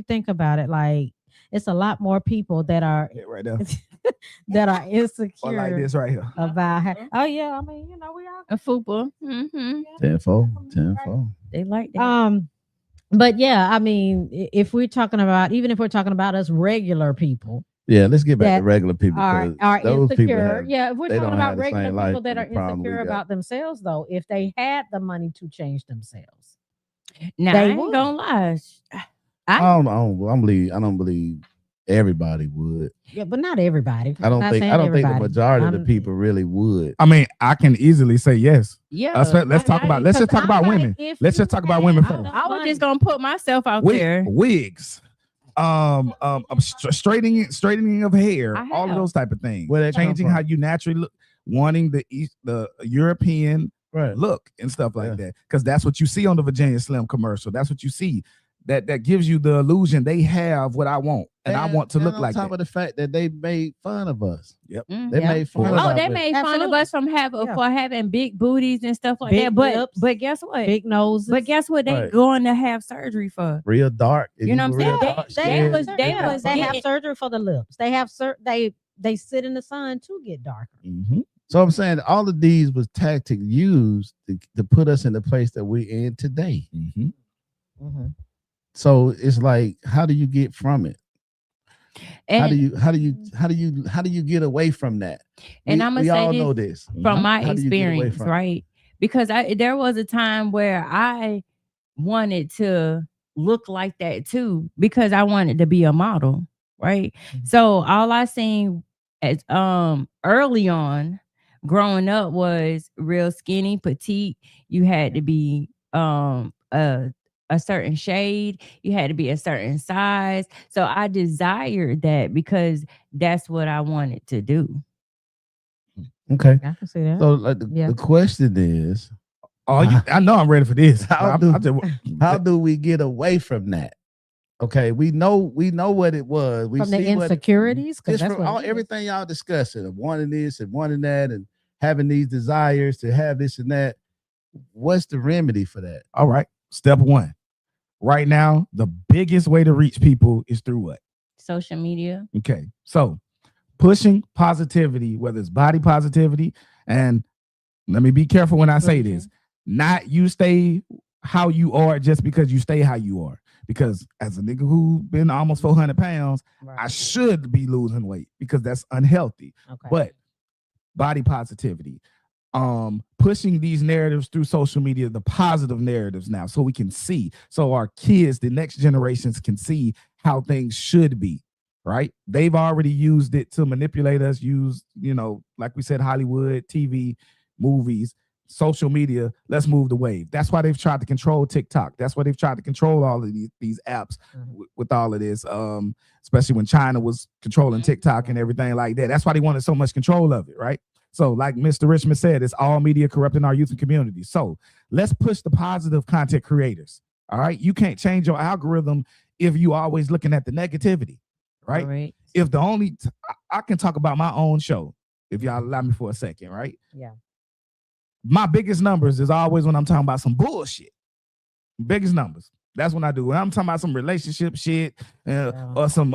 think about it, like it's a lot more people that are Yeah, right there. that are Or insecure like this right here. about how, oh yeah, I mean, we all A fupa. Mm-hmm. 10-4. They like that. but yeah, I mean, if we're talking about us regular people Yeah, let's get back That to regular people. are 'cause those people insecure. have, Yeah, if we're they talking don't about have the regular same people life that and are the problem we insecure got. about themselves, though, if they had the money to change themselves, Now they I ain't would. gonna lie. I don't believe everybody would. Yeah, but not everybody. I don't Not think saying I don't think the everybody. majority of the I'm- people really would. I mean, I can easily say yes. Yeah. Let's talk about. Let's just talk about women. Let's just talk about women first. I was just gonna put myself out there. Wigs, straightening of hair, I all of have. those type of things. Where that come Changing from? how you naturally look, wanting the European Right. look and stuff like Yeah. that, because that's what you see on the Virginia Slim commercial. That's what you see. That gives you the illusion they have what I want, and I want to look on like top that. of the fact that they made fun of us. Mhm. They Yeah. made fun. Oh, of Oh, our they women. made fun of Absolutely. us from Yeah. having big booties and stuff like Big that. But lips, guess what? big noses. But guess what? They Right. going to have surgery for. real dark. If You know what I'm were real saying? dark They skinned, was- they yeah. was- they have getting- surgery for the lips. They have they sit in the sun to get darker. Mhm. So I'm saying all of these was tactic used to put us in the place that we're in today. Mhm. So it's like, how do you get from it? And, How do you get away from that? And we, I'ma we say all this know this. from my How do you get away experience, from it? right? Because there was a time where I wanted to look like that too, because I wanted to be a model, right? Mhm. So all I seen as early on growing up was real skinny, petite. You had to be a certain shade, you had to be a certain size. So I desired that because that's what I wanted to do. Okay. I can see that. So like Yeah. the question is, Oh, I know I'm ready for this. How do we get away from that? Okay, we know what it was. We From the see what insecurities, because just that's from what all it is. everything y'all discussing of wanting this and wanting that and having these desires to have this and that. What's the remedy for that? All right. Step one. Right now, the biggest way to reach people is through what? Social media. Okay. So pushing positivity, whether it's body positivity, and let me be careful when I say this, not you stay how you are just because you stay how you are. Because as a nigga who been almost 400 pounds, Right. I should be losing weight because that's unhealthy. Okay. But body positivity, pushing these narratives through social media, the positive narratives now, so we can see, so our kids, the next generations can see how things should be, right? They've already used it to manipulate us, like we said, Hollywood, TV, movies, social media. Let's move the wave. That's why they've tried to control TikTok. That's why they've tried to control all of these apps with all of this, especially when China was controlling TikTok and everything like that. That's why they wanted so much control of it, right? So like Mr. Richmond said, it's all media corrupting our youth and community. So let's push the positive content creators. All right. You can't change your algorithm if you always looking at the negativity, right? Correct. If the only, I can talk about my own show, if y'all allow me for a second, right? Yeah. My biggest numbers is always when I'm talking about some bullshit. Biggest numbers. That's when I do. When I'm talking about some relationship shit or some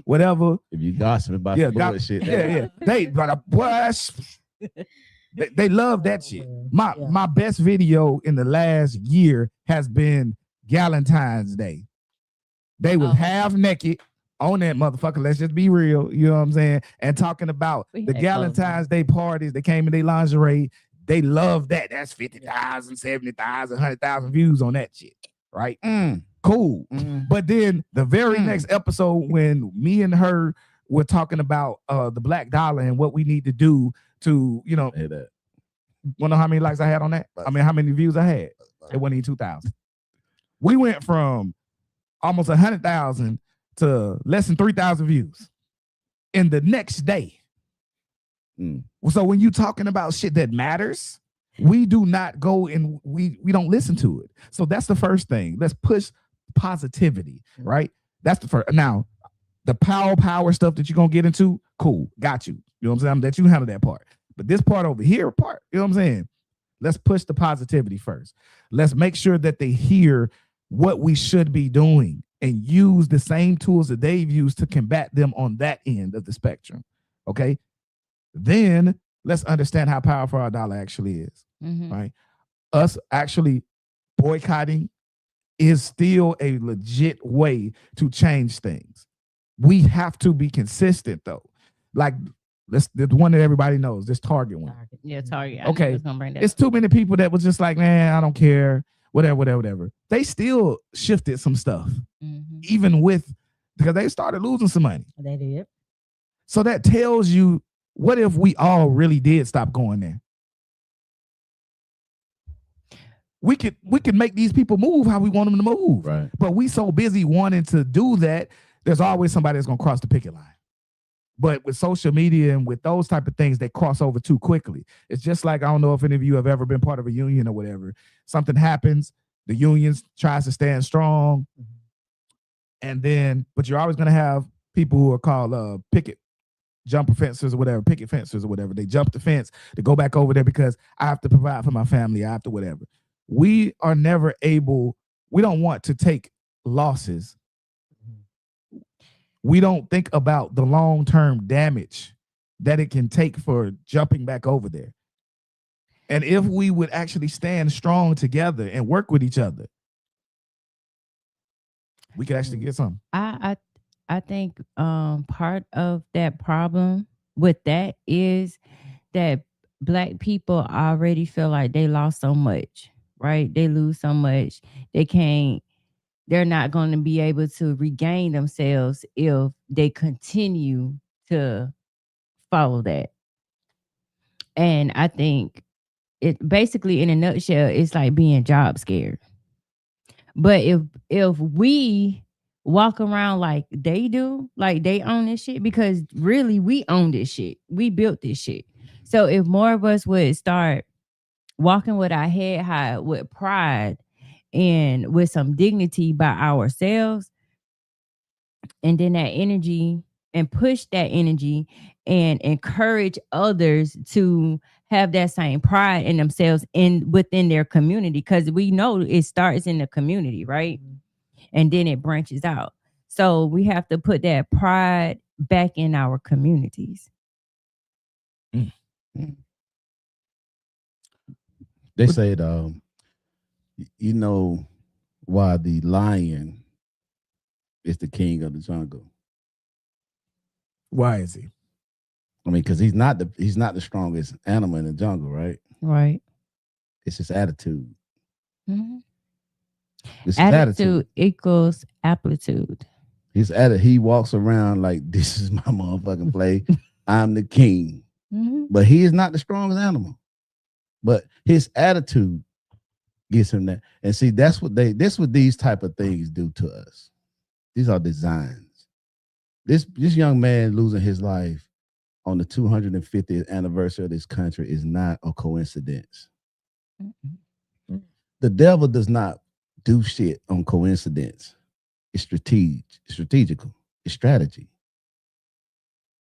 whatever. If you gossip about Yeah, the bullshit, Yeah. They love that shit. My best video in the last year has been Galentine's Day. They was Oh. half naked on that motherfucker. Let's just be real. You know what I'm saying? And talking about We the had clothes on. Galentine's Day parties. They came in their lingerie. They love that. That's 50,000, 70,000, 100,000 views on that shit. Right? Cool. But then the very next episode, when me and her were talking about the black dollar and what we need to do to, Hey, that. wanna know how many likes I had on that? I mean, how many views I had? It wasn't even 2,000. We went from almost 100,000 to less than 3,000 views in the next day. So when you talking about shit that matters, we do not go and we don't listen to it. So that's the first thing. Let's push positivity, right? That's the first. Now, the power stuff that you're gonna get into, cool, got you. You know what I'm saying? That you handle that part. But this part over here, you know what I'm saying? Let's push the positivity first. Let's make sure that they hear what we should be doing and use the same tools that they've used to combat them on that end of the spectrum. Okay. Then let's understand how powerful our dollar actually is. Mhm. Right? Us actually boycotting is still a legit way to change things. We have to be consistent though. Like the one that everybody knows, this Target one. Yeah, Target. I Okay. knew you was gonna bring that It's too many people that was just like, man, I don't care, whatever. They still shifted some stuff, Mhm. even with because they started losing some money. They did. So that tells you, what if we all really did stop going there? We could make these people move how we want them to move. Right. But we so busy wanting to do that, there's always somebody that's gonna cross the picket line. But with social media and with those type of things, they cross over too quickly. It's just like, I don't know if any of you have ever been part of a union or whatever. Something happens, the union tries to stand strong, and then, but you're always gonna have people who are called picket jumper fencers or whatever, picket fencers or whatever. They jump the fence to go back over there because I have to provide for my family. I have to whatever. We are never able, we don't want to take losses. We don't think about the long-term damage that it can take for jumping back over there. And if we would actually stand strong together and work with each other, we could actually get something. I think part of that problem with that is that Black people already feel like they lost so much, right? They lose so much. They're not going to be able to regain themselves if they continue to follow that. And I think it basically, in a nutshell, it's like being job scared. But if we walk around like they do, like they own this shit, because really we own this shit. We built this shit. So if more of us would start walking with our head high, with pride and with some dignity by ourselves, and then that energy, and push that energy and encourage others to have that same pride in themselves and within their community, because we know it starts in the community, right? And then it branches out. So we have to put that pride back in our communities. They said, you know why the lion is the king of the jungle? Why is he? I mean, because he's not the strongest animal in the jungle, right? Right. It's his attitude. Mm-hmm. It's his Attitude equals aptitude. He walks around like, this is my motherfucking play. I'm the king. Mm-hmm. But he is not the strongest animal. But his attitude gets him that. And see, that's what these type of things do to us. These are designs. This young man losing his life on the 250th anniversary of this country is not a coincidence. Mm-hmm. The devil does not do shit on coincidence. It's strategical. It's strategy.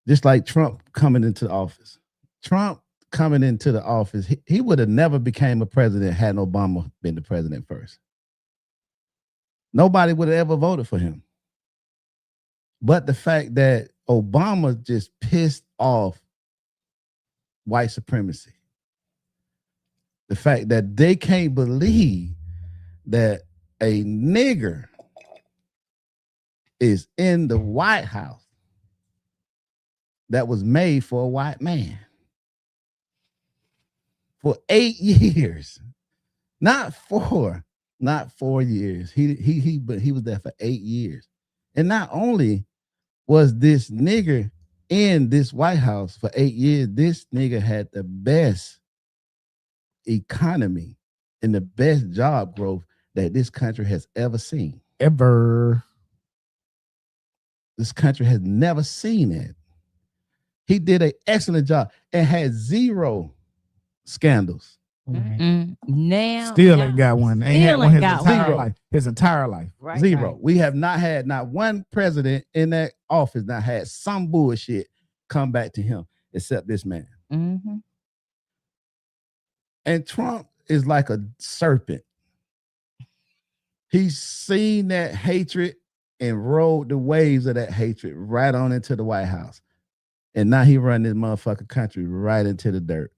Just like Trump coming into the office. Trump coming into the office, he would have never became a president had Obama been the president first. Nobody would have ever voted for him. But the fact that Obama just pissed off white supremacy, the fact that they can't believe that a nigger is in the White House that was made for a white man for 8 years, not 4 years. He was there for 8 years. And not only was this nigger in this White House for 8 years, this nigga had the best economy and the best job growth that this country has ever seen. Ever. This country has never seen it. He did an excellent job and had zero scandals. Mm-hmm. Now still ain't got one. Ain't had one his entire life. Right, Zero. right. We have not had not one president in that office that had some bullshit come back to him, except this man. Mm-hmm. And Trump is like a serpent. He's seen that hatred and rode the waves of that hatred right on into the White House. And now he run this motherfucking country right into the dirt.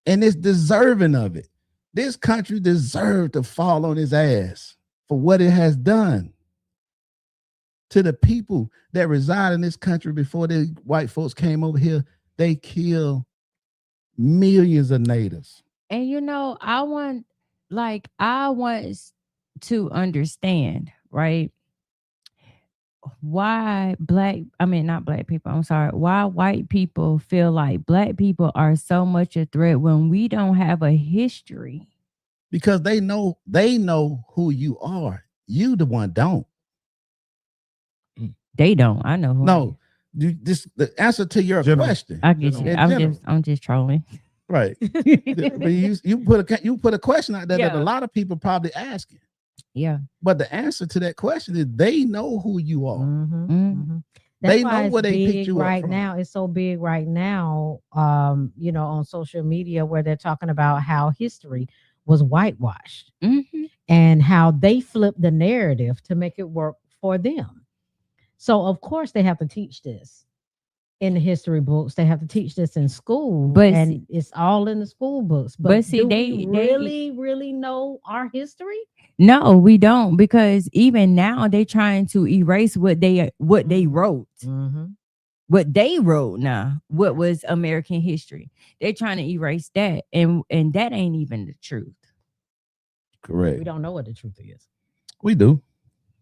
And it's deserving of it. This country deserved to fall on his ass for what it has done to the people that reside in this country. Before the white folks came over here, they killed millions of natives. And I want to understand, right? not black people, I'm sorry, why white people feel like black people are so much a threat when we don't have a history. Because they know who you are. You the one don't. They don't. I know who I No, am. the answer to your General. question. I get you. In I'm general. just trolling. Right. But you put a question out there that Yeah. a lot of people probably asking. Yeah. But the answer to that question is they know who you are. Mhm, Mm. mhm. They That's why know it's where they picked big you up right from. now. It's so big right now, on social media where they're talking about how history was whitewashed Mm-hmm. and how they flipped the narrative to make it work for them. So of course they have to teach this in the history books. They have to teach this in school, But and see- it's all in the school books. But, but see, do they- we really know our history? No, we don't, because even now they're trying to erase what they wrote. Mm-hmm. What they wrote now, what was American history. They're trying to erase that, and that ain't even the truth. Correct. We don't know what the truth is. We do.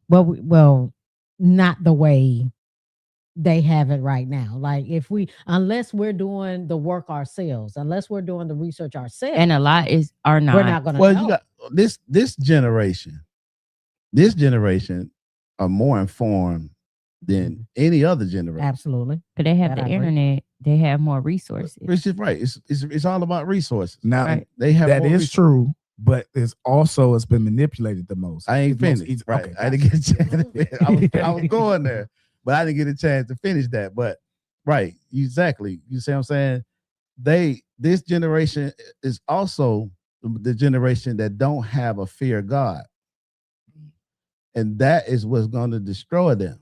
Well, not the way they have it right now. Like unless we're doing the work ourselves, unless we're doing the research ourselves, And a lot are not. we're not going to Well, know. you got this generation. This generation are more informed than any other generation. Absolutely. But they have That the I agree. internet. They have more resources. It's just right. It's all about resources. Now Right. They have that more is resources. true, but it's been manipulated the most. I ain't It's most finished. easy- Right. okay, I didn't get a chance to finish. I was going there, but I didn't get a chance to finish that. But right, exactly. You see what I'm saying? This generation is also the generation that don't have a fear of God. And that is what's going to destroy them.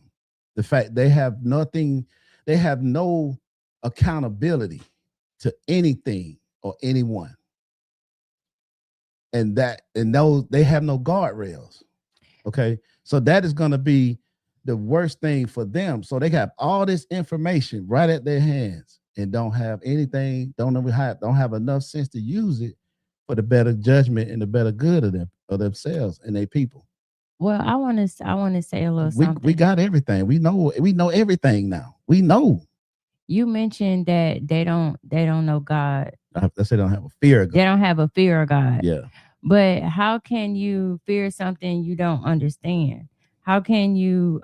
The fact they have nothing, they have no accountability to anything or anyone. And those they have no guardrails. Okay. So that is going to be the worst thing for them. So they got all this information right at their hands and don't have anything, don't have enough sense to use it for the better judgment and the better good of themselves and their people. Well, I want to say a little something. We got everything. We know everything now. We know. You mentioned that they don't know God. I said they don't have a fear of God. They don't have a fear of God. Yeah. But how can you fear something you don't understand? How can you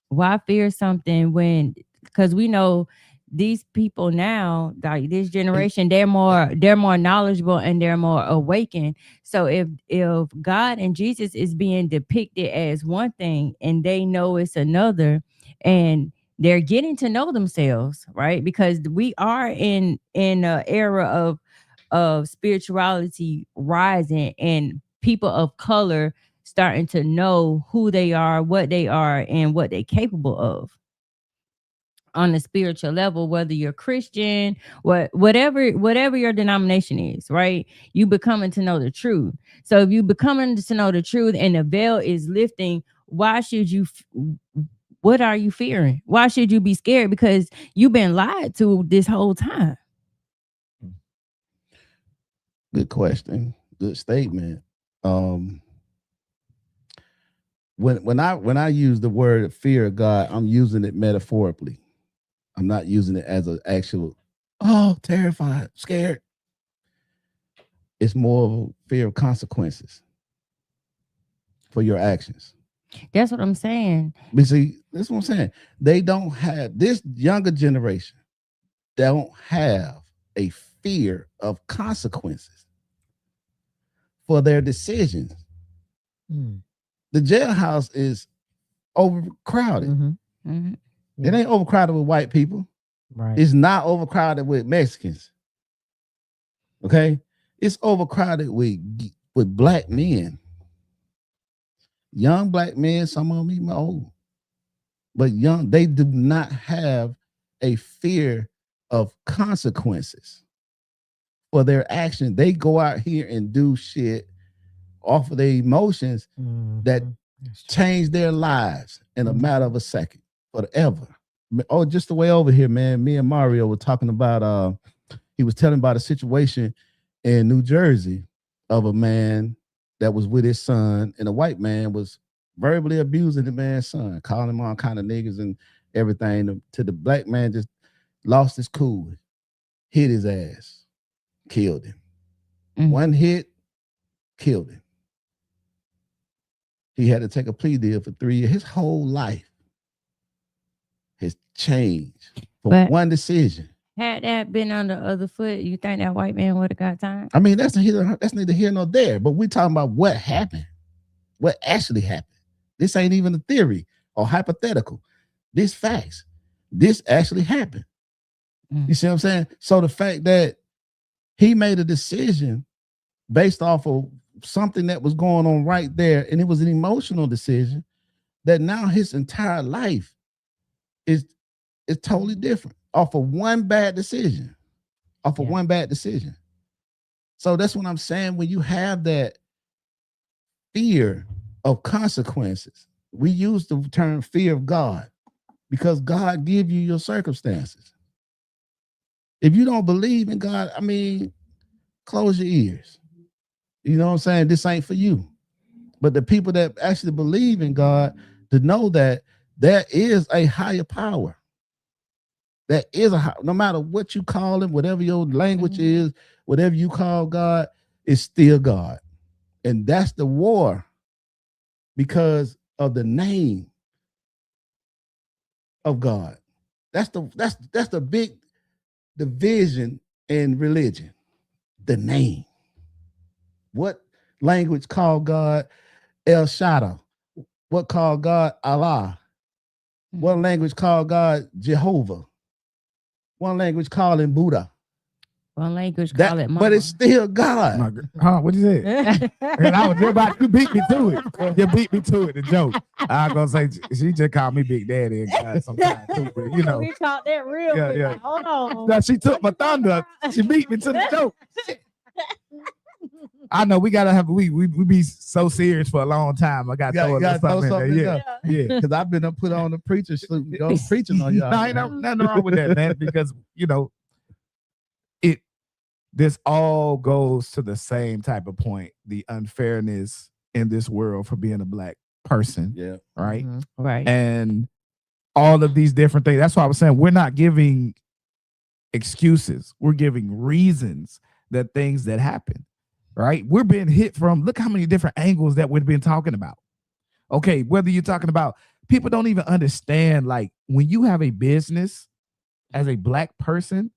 why fear something when, because we know these people now, like this generation, they're more knowledgeable and they're more awakened. So if God and Jesus is being depicted as one thing and they know it's another, and they're getting to know themselves, right? Because we are in an era of spirituality rising and people of color starting to know who they are, what they are, and what they're capable of on a spiritual level, whether you're Christian, whatever your denomination is, right? You becoming to know the truth. So if you becoming to know the truth and the veil is lifting, why should you what are you fearing? Why should you be scared? Because you've been lied to this whole time. Good question. Good statement. When I use the word fear of God, I'm using it metaphorically. I'm not using it as an actual, terrified, scared. It's more of a fear of consequences for your actions. That's what I'm saying. But see, that's what I'm saying. They don't have, this younger generation don't have a fear of consequences for their decisions. The jailhouse is overcrowded. Mm-hmm. It ain't overcrowded with white people. Right. It's not overcrowded with Mexicans. Okay? It's overcrowded with black men. Young black men, some of them even old. But young, they do not have a fear of consequences for their action. They go out here and do shit off of their emotions that change their lives in a matter of a second, forever. Oh, just the way over here, man. Me and Mario were talking about, he was telling about a situation in New Jersey of a man that was with his son, and a white man was verbally abusing the man's son, calling him all kind of niggas and everything. To the black man just lost his cool, hit his ass, killed him. Mm. One hit, killed him. He had to take a plea deal for 3 years. His whole life has changed for But- one decision. Had that been on the other foot, you think that white man would have got time? I mean, that's neither here nor there. But we're talking about what happened, what actually happened. This ain't even a theory or hypothetical. This facts. This actually happened. Mm. You see what I'm saying? So the fact that he made a decision based off of something that was going on right there, and it was an emotional decision, that now his entire life is totally different off of one bad decision. Yeah. One bad decision. So that's what I'm saying. When you have that fear of consequences, we use the term fear of God because God give you your circumstances. If you don't believe in God, I mean, close your ears. You know what I'm saying? This ain't for you. But the people that actually believe in God, to know that there is a higher power. That is no matter what you call him, whatever your language is, whatever you call God, it's still God. And that's the war because of the name of God. That's the big division in religion. The name. What language called God El Shaddai? What called God Allah? What language called God Jehovah? One language called him Buddha. One language call it mama. But it's still God. What'd you say? And I was just about to beat me to it. You beat me to it, the joke. I was gonna say she just called me Big Daddy and God sometimes too, but you know. We caught that real Yeah, quick. yeah. Like, hold on. Now she took my thunder. She beat me to the joke. I know we gotta have we be so serious for a long time. I got to throw a little something in there. Yeah. Because I've been put on the preacher suit, preaching on y'all. No, ain't nothing wrong with that, man. Because you know, this all goes to the same type of point: the unfairness in this world for being a black person. Yeah. Right. Mhm. Right. And all of these different things. That's why I was saying we're not giving excuses. We're giving reasons that things that happen. Right. We're being hit from, look how many different angles that we've been talking about. Okay. Whether you're talking about, people don't even understand, like when you have a business as a black person,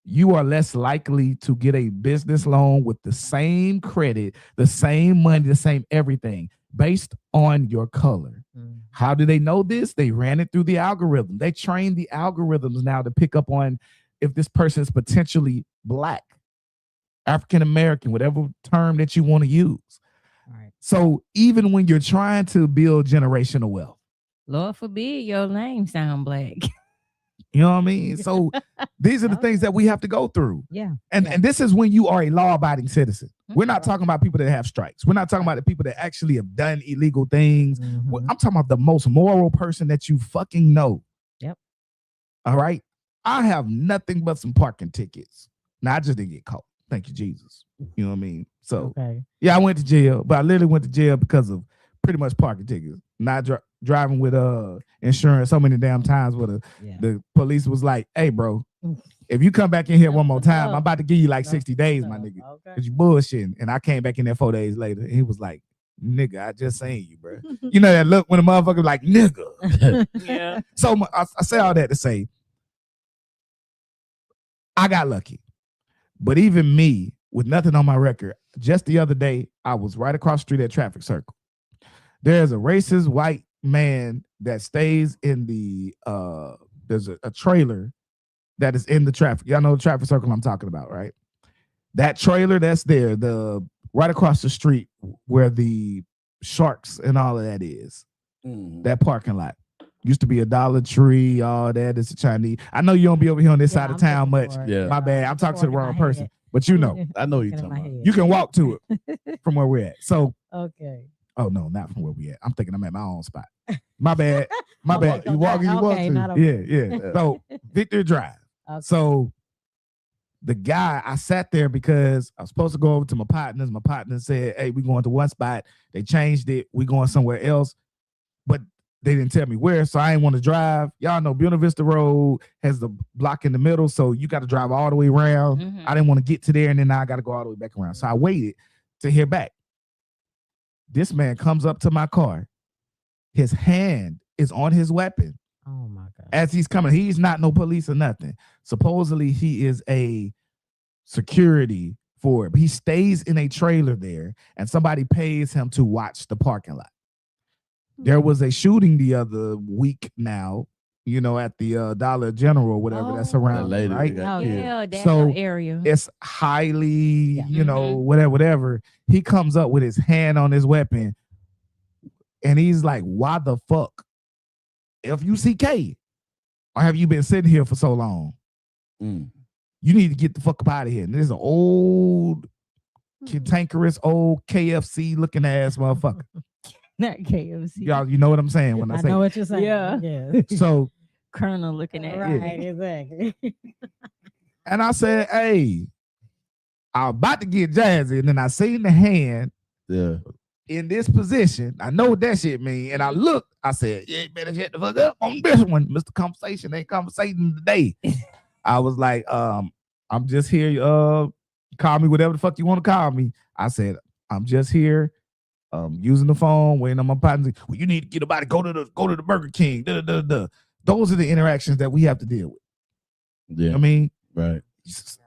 you are less likely to get a business loan with the same credit, the same money, the same everything based on your color. How do they know this? They ran it through the algorithm. They trained the algorithms now to pick up on if this person is potentially black, African American, whatever term that you want to use. Right. So even when you're trying to build generational wealth, Lord forbid your name sound black. you know what I mean? So these are the things that we have to go through. Yeah. And this is when you are a law-abiding citizen. We're not talking about people that have strikes. We're not talking about the people that actually have done illegal things. Mhm. I'm talking about the most moral person that you fucking know. Yep. All right. I have nothing but some parking tickets. Now I just didn't get caught. Thank you, Jesus. You know what I mean? So Okay. yeah, I went to jail, but I literally went to jail because of pretty much parking tickets. Not driving with insurance so many damn times where Yeah. the police was like, "Hey, bro, Oof. if you come back in here one more time, No. I'm about to give you like No. 60 days, my No. nigga, Okay. because you bullshitting." And I came back in there 4 days later, and he was like, "Nigga, I just seen you, bro." You know that look when a motherfucker like, "Nigga." Yeah. So I say all that to say, I got lucky. But even me, with nothing on my record, just the other day, I was right across the street at Traffic Circle. There's a racist white man that stays in the, there's a trailer that is in the traffic. Y'all know the Traffic Circle I'm talking about, right? That trailer that's there, right across the street where the Sharks and all of that is, that parking lot. Used to be a Dollar Tree, all that. It's a Chinese. I know you don't be over here on this side of town much. Yeah. My bad. I'm talking to the wrong person. But you know, I know you're talking about. you can walk to it from where we're at. So, Okay. oh no, not from where we at. I'm thinking I'm at my own spot. My bad. My Okay, bad. You walk okay, to. not over Yeah. So Victory Drive. Okay. So the guy, I sat there because I was supposed to go over to my partners. My partner said, "Hey, we going to one spot." They changed it. We going somewhere else. but they didn't tell me where, so I ain't want to drive. Y'all know Buena Vista Road has the block in the middle, so you got to drive all the way around. Mhm. I didn't want to get to there, and then now I got to go all the way back around. So I waited to hear back. This man comes up to my car. His hand is on his weapon Oh my God. as he's coming. He's not no police or nothing. Supposedly he is a security for it. He stays in a trailer there, and somebody pays him to watch the parking lot. There was a shooting the other week now, at the Dollar General, whatever that's Oh. around, That lady right? got Oh, killed. Yeah, that So, whole area. It's highly, Mhm. whatever. He comes up with his hand on his weapon, and he's like, "Why the fuck, FUCK, or have you been sitting here for so long? Mm. You need to get the fuck up out of here." And this is an old, cantankerous, old KFC looking ass motherfucker. Not KFC. Y'all, you know what I'm saying when I I say. know what you're saying. Yeah. Yeah. So, Colonel looking at Right, exactly. and I said, "Hey, I'm about to get jazzy," and then I seen the hand Yeah. in this position. I know what that shit mean. And I looked, I said, "Yeah, you better shut the fuck up on this one. Mr. Conversation ain't conversating today." I was like, I'm just here. Call me whatever the fuck you want to call me. I said, "I'm just here, using the phone, waiting on my partner. Well, you need to get about it. Go to the Burger King. Da, da, da, da." Those are the interactions that we have to deal with. Yeah. I mean, Right.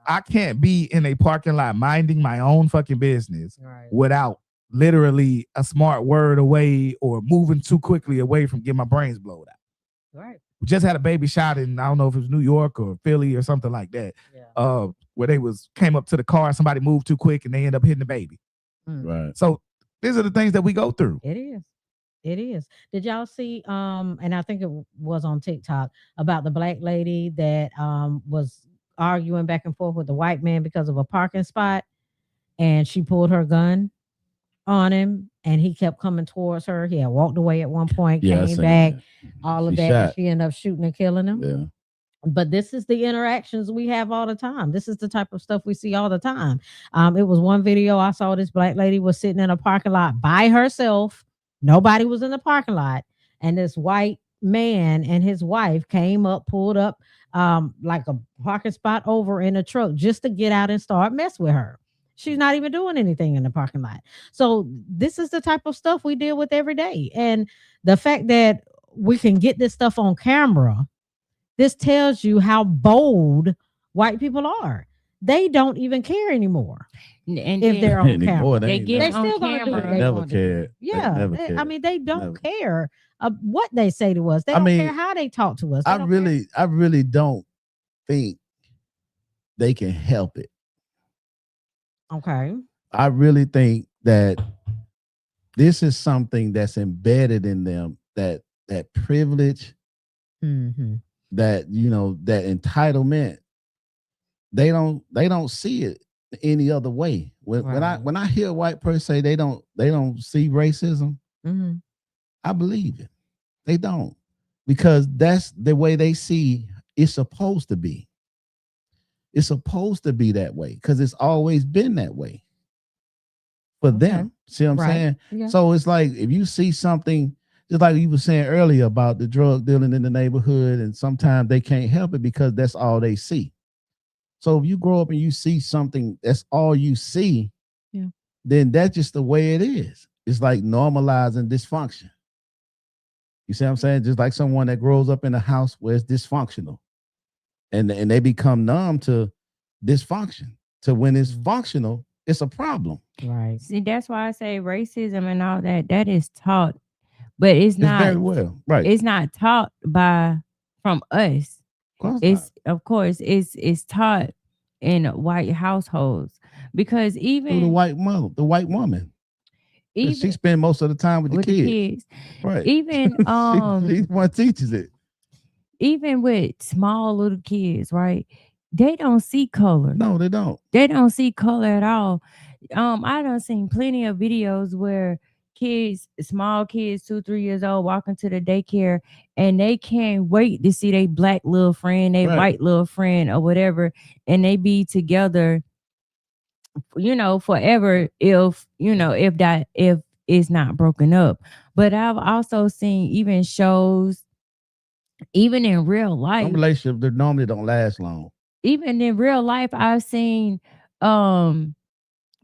I can't be in a parking lot minding my own fucking business Right. without literally a smart word away or moving too quickly away from getting my brains blown out. Right. We just had a baby shot in, I don't know if it was New York or Philly or something like that, Yeah. where they came up to the car, somebody moved too quick and they end up hitting the baby. Right. So these are the things that we go through. It is. It is. Did y'all see? And I think it was on TikTok about the black lady that was arguing back and forth with the white man because of a parking spot, and she pulled her gun on him, and he kept coming towards her. He had walked away at one point, Yeah. I came seen back, that. all of She that, and shot. she ended up shooting and killing him. Yeah. But this is the interactions we have all the time. This is the type of stuff we see all the time. It was one video I saw. This black lady was sitting in a parking lot by herself. Nobody was in the parking lot, and this white man and his wife came up, pulled up like a parking spot over in a truck just to get out and start mess with her. She's not even doing anything in the parking lot. So this is the type of stuff we deal with every day. And the fact that we can get this stuff on camera, this tells you how bold white people are. They don't even care anymore And if then they're on Anymore, camera. they ain't get They never, on still gonna do camera. what they never want to do. cared. They Yeah, never I cared. mean, they don't Never. care what they say to us. They I don't mean, care how they talk to us. They I don't care. really don't think they can help it. Okay. I really think that this is something that's embedded in them, that privilege, Mm-hmm. that that entitlement. They don't see it any other way. When I hear a white person say they don't see racism, Mm-hmm. I believe it. They don't, because that's the way they see it's supposed to be. It's supposed to be that way because it's always been that way for Okay. them. See what I'm Right. saying? Yeah. So it's like if you see something, just like you were saying earlier about the drug dealing in the neighborhood, and sometimes they can't help it because that's all they see. So if you grow up and you see something, that's all you see, Yeah. then that's just the way it is. It's like normalizing dysfunction. You see what I'm saying? Just like someone that grows up in a house where it's dysfunctional, and they become numb to dysfunction. So when it's functional, it's a problem. Right. See, that's why I say racism and all that is taught, but it's It's not. very well, right? It's not taught from us. Of course It's of course it's taught in white households because not. Through the even white mother, the white woman. 'Cause she even spend most of the time with the with kids. the kids, Right. even She one teaches it. even with small little kids, right? They don't see color. No, they don't. They don't see color at all. I done seen plenty of videos where small kids, 2-3 years old, walking to the daycare and they can't wait to see their black little friend, their Right. white little friend or whatever, and they be together, forever if it's not broken up. But I've also seen even shows, even in real Some life, relationships they normally don't last long. even in real life, I've seen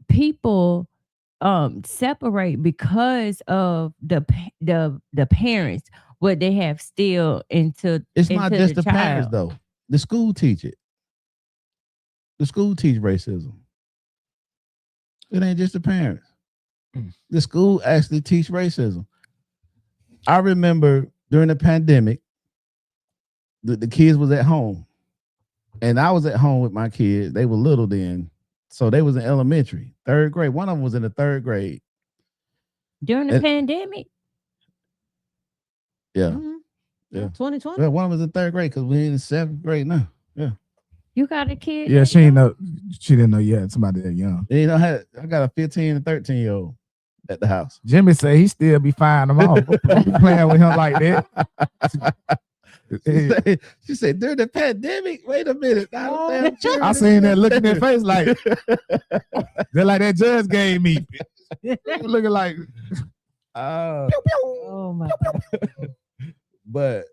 people separate because of the parents, what they have still It's not into just the the parents child. though. The school teach it. The school teach racism. It ain't just the parents. The school actually teach racism. I remember during the pandemic, the kids was at home, and I was at home with my kids. They were little then, so they was in elementary, third grade. One of them was in the third grade. During the And- pandemic, Yeah, Mhm. Yeah. 2020. well, one was in third grade because we're in the seventh grade now. you got a kid. Yeah, that she ain't young? know. She didn't know you had somebody that young. And, you know, I got a 15 and 13-year-old at the house. Jimmy say he still be firing them off. Don't be playing with him like that. She said, during the pandemic, wait a minute. Now the damn children I is seen that doing look in their that." face like they're like that judge gave me. Looking like Uh, Oh my God. but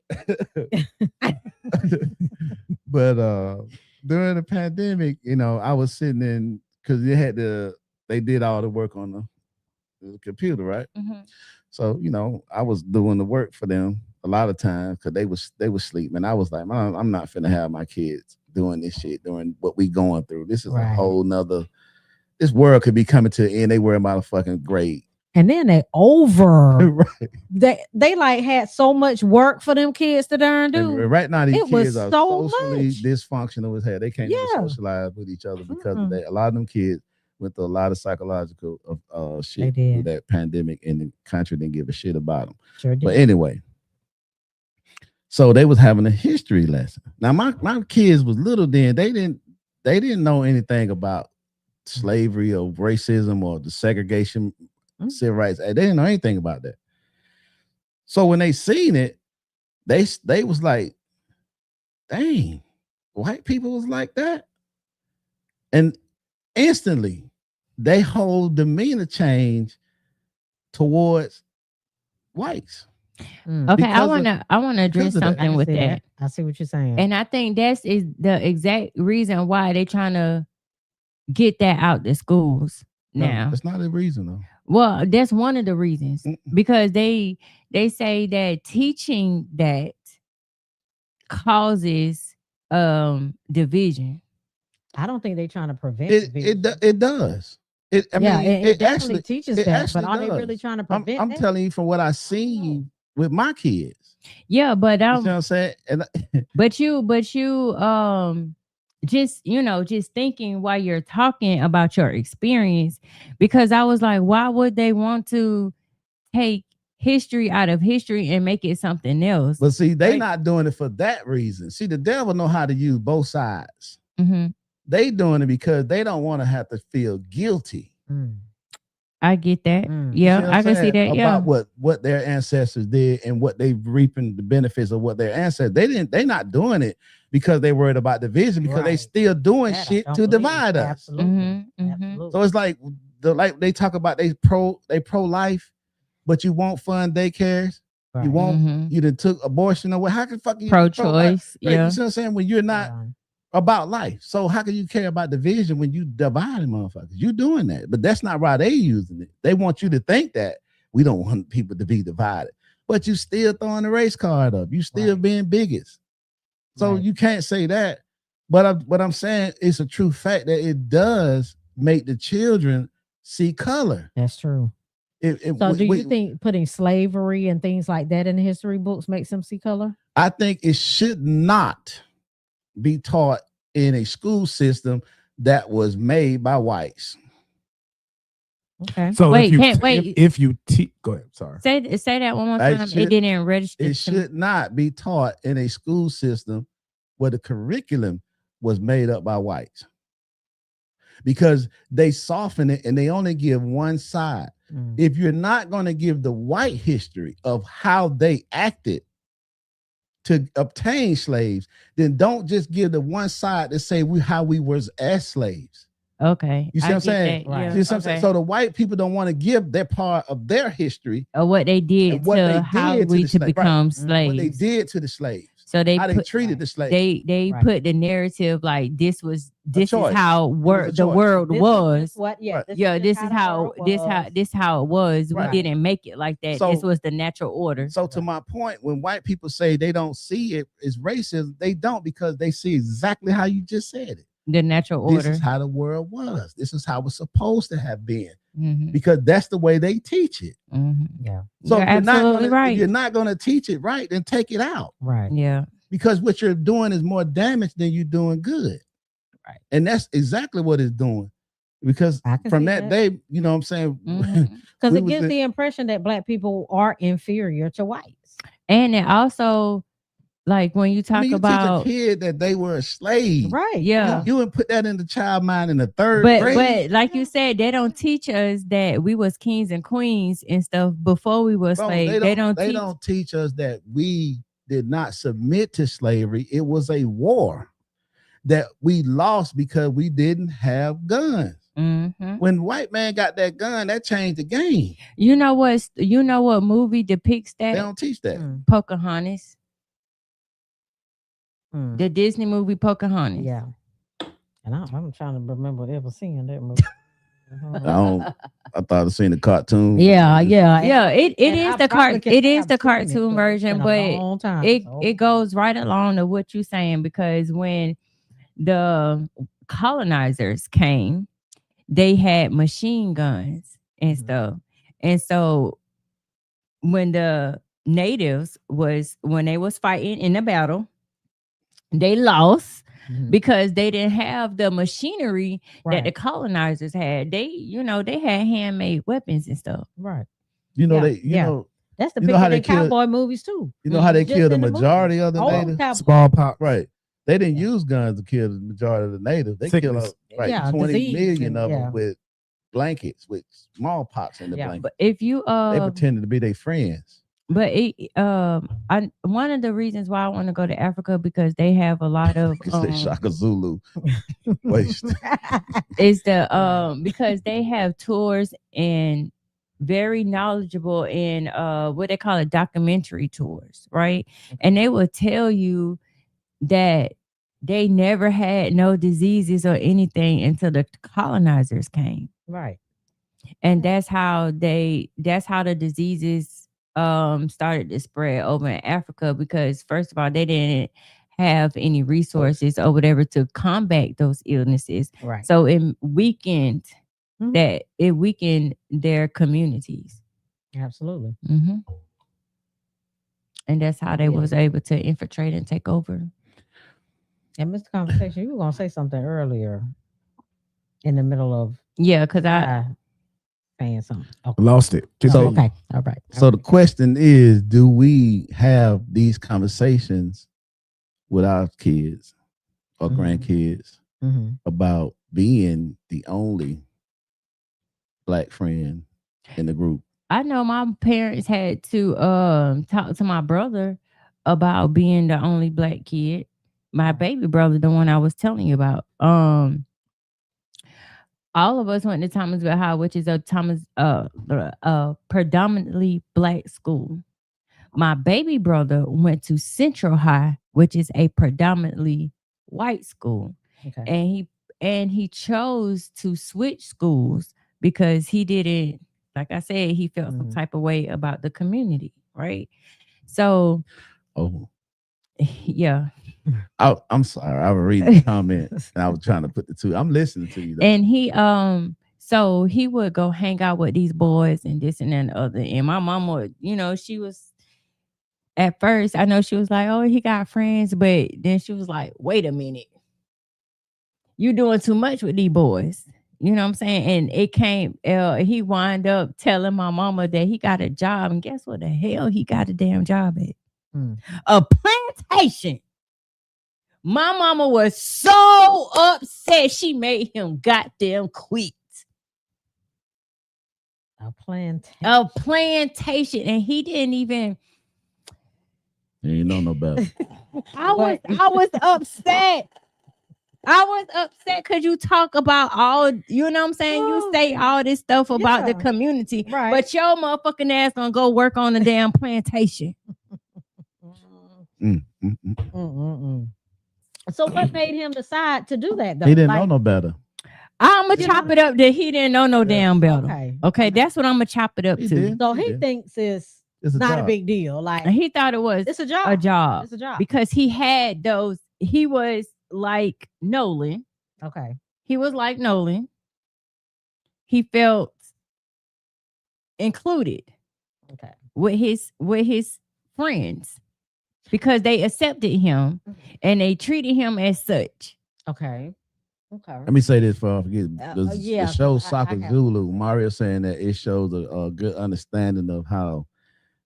during the pandemic, you know, I was sitting in because they did all the work on the computer, right? Mhm. So, you know, I was doing the work for them a lot of times because they was sleeping. I was like, man, I'm not finna have my kids doing this shit during what we going through. This is a Right. whole nother. This world could be coming to an end. They worry about a fucking grade. And then they over. Right. They like had so much work for them kids to darn do. And right now, these It was kids are so socially much. dysfunctional as hell. They can't even Yeah. socialize with each other because Mm-mm. of that. A lot of them kids went through a lot of psychological shit They through did. that pandemic, and the country didn't give a shit about them. Sure did. But anyway, so they was having a history lesson. Now my kids was little then. They didn't know anything about slavery or racism or the segregation, civil rights. They didn't know anything about that. So when they seen it, they was like, dang, white people was like that. And instantly they whole demeanor change towards whites. Mm. Okay, Because I wanna address of that. I something can with see that. I see what you're saying. And I think that's is the exact reason why they trying to get that out the schools No, now. that's not a reason though. Well, that's one of the reasons Mm-mm. because they say that teaching that causes division. I don't think they're trying to prevent It does. It it definitely actually teaches it that, actually but are they really does. trying to I'm prevent that? telling you from what I seen with my kids. Yeah, but You know what I'm saying? And but you just just thinking while you're talking about your experience, because I was like, why would they want to take history out of history and make it something else? but see, they Right. not doing it for that reason. See, the devil know how to use both sides. hmm They doing it because they don't want to have to feel guilty. Mm, I get that. mm. You Yeah, what I'm I can see saying? that. Yeah. About what their ancestors did and what they reaping the benefits of what their ancestors. They not doing it because they worried about division, because they Right. still doing That I shit don't to believe. divide us. Absolutely. Mhm, mhm. Absolutely. So it's like they talk about they pro life, but you won't fund daycares. Right. You won't. Mhm. You done took abortion away. How can fucking Pro-choice. Right, Yeah. you see what I'm saying? When you're not Right. about life, so how can you care about division when you dividing motherfuckers? You doing that, but that's not why they using it. They want you to think that we don't want people to be divided, but you still throwing the race card up. You still Right. being bigots. So Right. you can't say that. But what I'm saying is a true fact that it does make the children see color. That's true. So do you think putting slavery and things like that in the history books makes them see color? I think it should not be taught in a school system that was made by whites. Okay. So Wait, if you can't wait. if you go ahead, sorry. Say that one more I time. It should- didn't register. It to me. should not be taught in a school system where the curriculum was made up by whites, because they soften it and they only give one side. Mm. If you're not going to give the white history of how they acted to obtain slaves, then don't just give the one side to say how we was as slaves. Okay. You see I what I'm get saying? that, Right. yeah, See what I'm saying? okay. So the white people don't want to give their part of their history Or what they did and what to they how did to we the to slave, right? become what they slaves. did to the slaves, So they how they put treated Right. the slaves. they Right. put the narrative like this is choice. how was a the choice. world was. What? Yeah. Right. Yeah, this just is the how world was. this how it was. Right. We didn't make it like that. So- This was the natural order. So to Right. my point, when white people say they don't see it as racism, they don't, because they see exactly how you just said it. The natural This order. is how the world was. This is how it's supposed to have been, Mhm, because that's the way they teach it. mhm. Yeah. So You're if you're not absolutely gonna, right. if you're not going to teach it right, then take it out, Right. Yeah. because what you're doing is more damage than you're doing good. Right. And that's exactly what it's doing. Because I can from see that day, you know what I'm saying? Mhm. Because We it was gives in- the impression that black people are inferior to whites. And it also, like when you talk I mean, you about, teach a kid that they were a slave. Right. yeah. You would put that in the child mind in the third But grade. like you said, they don't teach us that we was kings and queens and stuff before we were Bro, slaves. They don't they teach. don't teach us that we did not submit to slavery. It was a war that we lost because we didn't have guns. Mhm. When white man got that gun, that changed the game. You know what movie depicts They that? don't teach that. Pocahontas. Mm. The Disney movie Pocahontas. Yeah. And I'm trying to remember ever seeing that movie. I thought I seen the cartoon. Yeah. Yeah, it And is I the probably can it say is I've the seen it, cartoon but version, it's been but a long time, so- it goes right along to what you're saying, because when the colonizers came, they had machine guns and Mhm. stuff. And so when the natives when they was fighting in the battle, they lost Mhm. because they didn't have the machinery that the Right. colonizers had. They they had handmade weapons and stuff. Right. You know, Yeah. know, That's the You know big how in they kill- cowboy movies too. you know how they Just kill the in the movie. majority of the Old natives? cowboy. Smallpox. Right. They didn't Yeah. use guns to kill the majority of the natives. They Sickness. kill like Yeah, 20 disease million and- of yeah. them with blankets, with smallpox in the Yeah, blanket. But if you They pretended to be their friends. but one of the reasons why I want to go to Africa, because they have a lot of Because they Shaka Zulu. Waste. is the because they have tours and very knowledgeable in what they call it, documentary tours, right? And they will tell you that they never had no diseases or anything until the colonizers came. Right. And that's how the diseases started to spread over in Africa, because first of all, they didn't have any resources or whatever to combat those illnesses. Right. So it weakened Mhm. it weakened their communities. Absolutely. Mhm. And that's how they Yeah. was able to infiltrate and take over. And Mr. Conversation, you were gonna say something earlier in the middle of Yeah, because I saying something. Okay. Lost it. Oh, So- okay. All right. So the question is, do we have these conversations with our kids or Mhm. grandkids Mhm. about being the only black friend in the group? I know my parents had to talk to my brother about being the only black kid. My baby brother, the one I was telling you about. All of us went to Thomasville High, which is a predominantly black school. My baby brother went to Central High, which is a predominantly white school. Okay. And he chose to switch schools because he didn't, like I said, he felt some Mhm. type of way about the community, right? So Oh, yeah. I'm sorry. I was reading the comment and I was trying to put the two. I'm listening to you. Though. And he so he would go hang out with these boys and this and that and the other. And my mom would, she was at first, I know she was like, oh, he got friends, but then she was like, wait a minute. You doing too much with these boys. You know what I'm saying? And it came, he wound up telling my mama that he got a job. And guess what the hell he got a damn job at? A plantation. My mama was so upset she made him goddamn quit. A plantation. A plantation. And he didn't even. You know no better. I was upset. I was upset because you talk about all, you know what I'm saying? You Oh, say all this stuff about the yeah. community, Right. but your motherfucking ass gonna go work on a damn plantation. Mm, mm, mm. Mm-mm-mm. So what made him decide to do that though? He didn't know Like, no better. I'm gonna You chop know? it up that he didn't know no Yeah. damn better. Okay. Okay, that's what I'm gonna chop it up He to. did. So He he did. thinks it's It's a not a job. big deal. Like, And he thought it was it's a job. a job It's a job. because he had those. He was like Nolan. Okay. He was like Nolan. He felt included Okay. with his friends because they accepted him and they treated him as such. Okay. Okay. Let me say this for I forget. Yeah, The show 'cause I Soccer have- Zulu, Mario saying that it shows a good understanding of how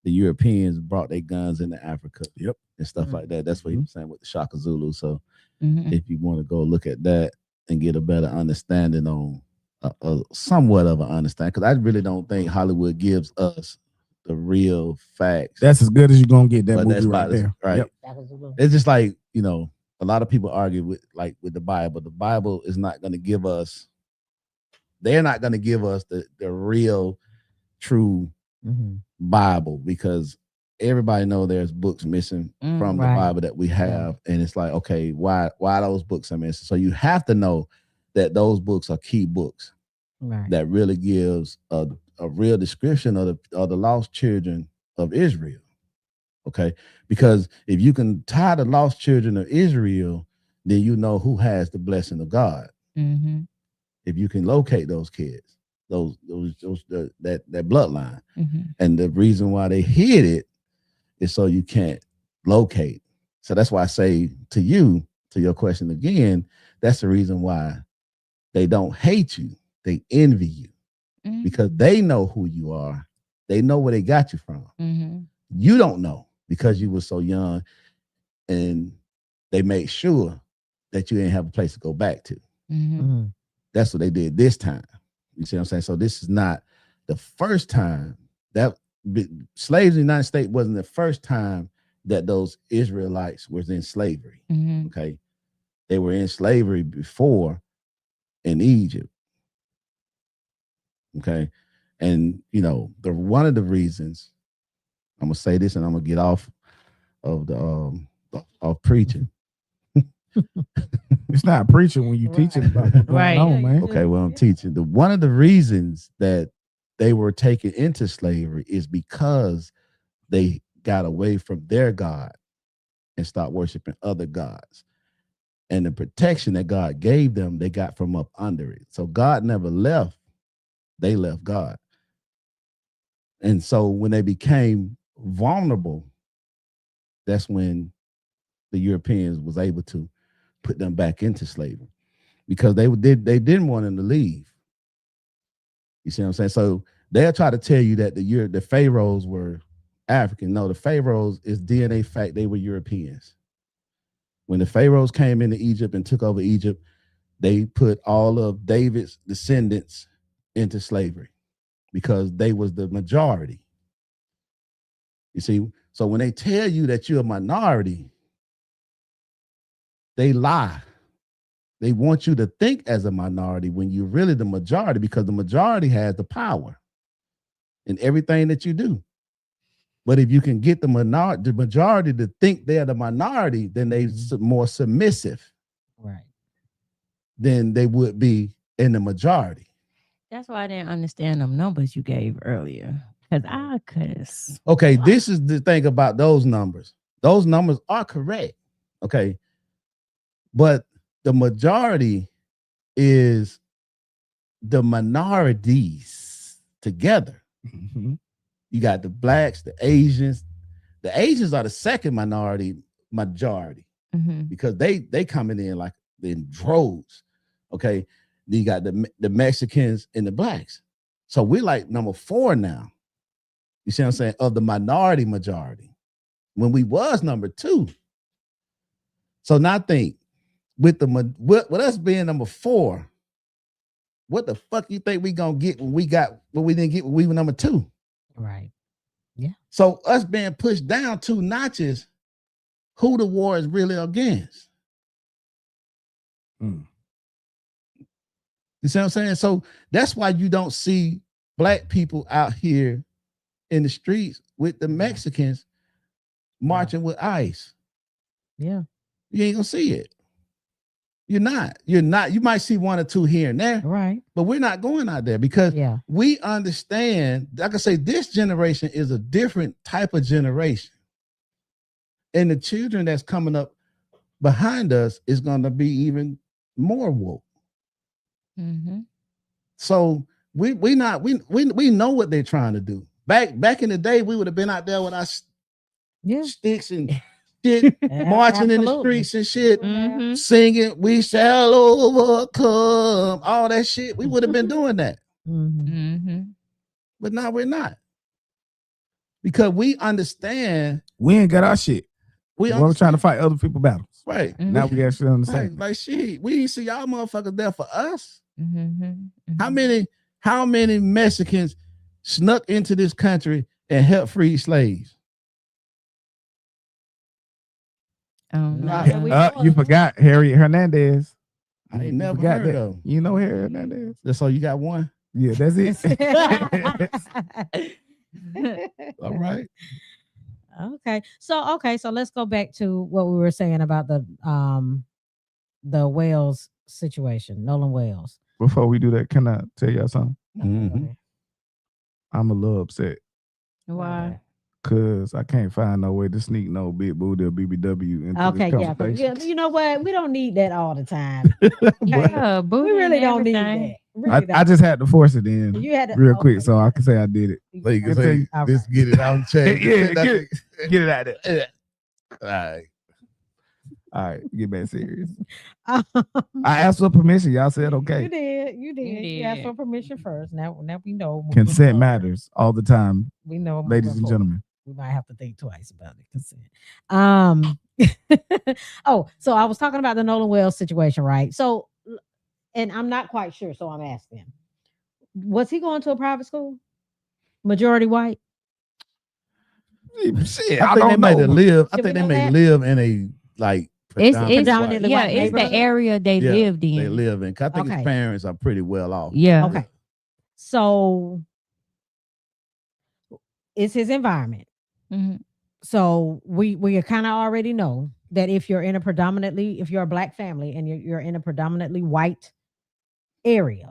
the Europeans brought their guns into Africa. Yep. And stuff Mhm. like that. That's what he was saying with the Shaka Zulu. So Mhm. if you want to go look at that and get a better understanding on somewhat of an understanding, because I really don't think Hollywood gives us the real facts. That's as good as you're gonna get that But movie that's right about as- there. right. Yep. That was a little. It's just like, a lot of people argue with the Bible. The Bible is not going to give us, they're not going to give us the real, true Mhm. Bible, because everybody know there's books missing from the right. Bible that we have. And it's like, okay, why those books are missing? So you have to know that those books are key books Right. that really gives a real description of the lost children of Israel. Okay, because if you can tie the lost children of Israel, then you know who has the blessing of God. Mhm. If you can locate those kids, that bloodline, Mhm. and the reason why they hid it is so you can't locate. So that's why I say to your question again, that's the reason why they don't hate you, they envy you, Mhm. because they know who you are, they know where they got you from. Mhm. You don't know because you were so young, and they made sure that you didn't have a place to go back to. Mhm. Mhm. That's what they did this time. You see what I'm saying? So this is not the first time that slaves in the United States wasn't the first time that those Israelites was in slavery. Mhm. Okay. They were in slavery before in Egypt. Okay. And one of the reasons, I'm gonna say this and I'm gonna get off of the of preaching. It's not preaching when you teaching about what's going Right. on, man. Okay, well, I'm teaching. One of the reasons that they were taken into slavery is because they got away from their God and stopped worshiping other gods. And the protection that God gave them, they got from up under it. So God never left. They left God. And so when they became vulnerable, that's when the Europeans was able to put them back into slavery, because they didn't want them to leave. You see what I'm saying? So they'll try to tell you that the pharaohs were African. No, the pharaohs is DNA fact. They were Europeans. When the pharaohs came into Egypt and took over Egypt, they put all of David's descendants into slavery because they was the majority. You see, so when they tell you that you're a minority, they lie. They want you to think as a minority when you're really the majority, because the majority has the power in everything that you do. But if you can get the majority to think they're the minority, then they're more submissive Right. than they would be in the majority. That's why I didn't understand them numbers you gave earlier. Because I could. Okay, this is the thing about those numbers. Those numbers are correct. Okay. But the majority is the minorities together. Mm-hmm. You got the blacks, the Asians. The Asians are the second majority Mm-hmm. because they coming in like in droves. Okay. Then you got the Mexicans and the blacks. So we're like number 4 now. You see what I'm saying? Of the minority majority, when we was number 2. So now think, with with us being number 4, what the fuck you think we gonna get when we didn't get when we were number 2? Right. So us being pushed down 2 notches, who the war is really against? Mm. You see what I'm saying? So that's why you don't see black people out here in the streets with the Mexicans marching with ICE. Yeah. You ain't gonna see it. You're not. You might see one or two here and there, Right. but we're not going out there because Yeah. we understand. Like I say, this generation is a different type of generation. And the children that's coming up behind us is going to be even more woke. Mm-hmm. So we know what they're trying to do. Back in the day, we would have been out there with our Yeah. sticks and shit, marching in the Absolutely. streets and shit, Mm-hmm. singing, we shall overcome, all that shit. We would have been doing that. Mhm. Mm-hmm. But now we're not. Because we understand. We ain't got our shit. We We're trying to fight other people's battles. Right. Mhm. Now we actually understand. Like shit, we didn't see y'all motherfuckers there for us. Mm-hmm. How many Mexicans snuck into this country and helped free slaves? Oh, Nah, no. we You forgot Harriet Hernandez. I ain't You never forgot heard that. of. You know Harriet Hernandez? So you got one? Yeah, that's it. All right. Okay. So let's go back to what we were saying about the Wales situation, Nolan Wales. Before we do that, can I tell y'all something? Mhm. I'm a little upset Why? because I can't find no way to sneak no big booty or BBW into Okay, this yeah, conversation. you know what? We don't need that all the time. Yeah, we booty really and don't need everything. that. Really I just had to force it in you had to, real quick okay, so I can say I did it. So you can Good say, thing. All just right. get it out of check. Yeah, get it out there. All right. All right, get back serious. Um, I asked for permission. Y'all said okay. You did. You asked did. for permission first. Now we know. Consent matters all the time, We know, ladies and moving forward. gentlemen. We might have to think twice about it. Consent. So I was talking about the Nolan Wells situation, right? So, and I'm not quite sure, so I'm asking. Was he going to a private school? Majority white? Shit, I I think they don't may know. live. I Should we think they know may that? live in a like It's Predominantly yeah, white it's the neighborhood? area they Yeah, lived in. they live in. 'Cause I think Okay. his parents are pretty well off. Yeah. Okay. So it's his environment. Mhm. So we kind of already know that if you're a black family and you're in a predominantly white area,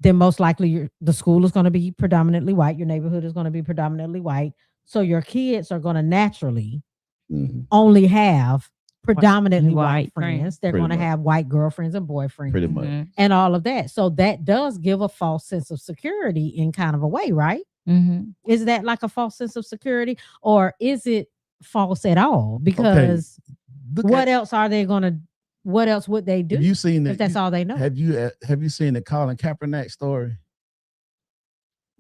then most likely the school is going to be predominantly white. Your neighborhood is going to be predominantly white. So your kids are going to naturally Mhm. only have predominantly white White friends. friends. They're Pretty going to much. have white girlfriends and boyfriends Pretty much. Mhm. and all of that. So that does give a false sense of security in kind of a way, right? Mhm. Is that like a false sense of security, or is it false at all? Because Look what at- else are they going to? What else would they do Have you seen if it? that's all they know? Have you seen the Colin Kaepernick story?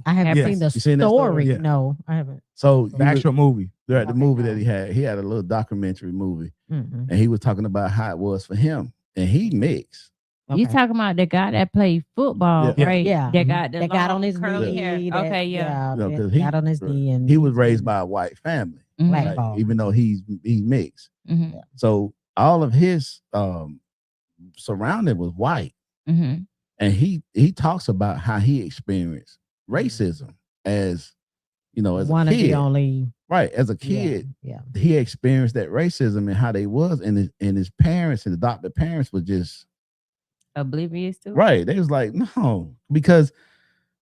I haven't Yes. seen the You seen that story? story. Yeah. No, I haven't. So The actual movie. right, the Okay, movie no. that he had a little documentary movie, Mm-mm. and he was talking about how it was for him, and he mixed. You Okay. talking about the guy that played football, Yeah. right? Yeah. That got the That got on long his curly knee. hair. that- Okay, yeah. You know, that 'cause he- got on his knee, and He was raised by a white family, Mhm. Black like, ball. even though he mixed. Mhm. So all of his surrounding was white, Mhm. and he talks about how he experienced racism as as one a of kid. the only Right, as a kid, Yeah. he experienced that racism and how they was, and his parents and adopted parents were just Oblivious to it. right. They was like, no, because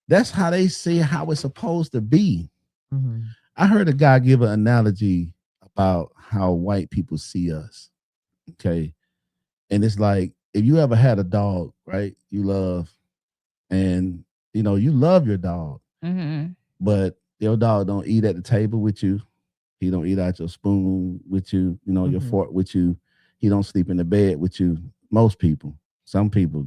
that's how they see how it's supposed to be. Mhm. I heard a guy give an analogy about how white people see us. Okay. And it's like, if you ever had a dog, right, you love, and you love your dog, Mhm. but your dog don't eat at the table with you. He don't eat out your spoon with you, your Mhm. fork with you. He don't sleep in the bed with you. Most people, some people,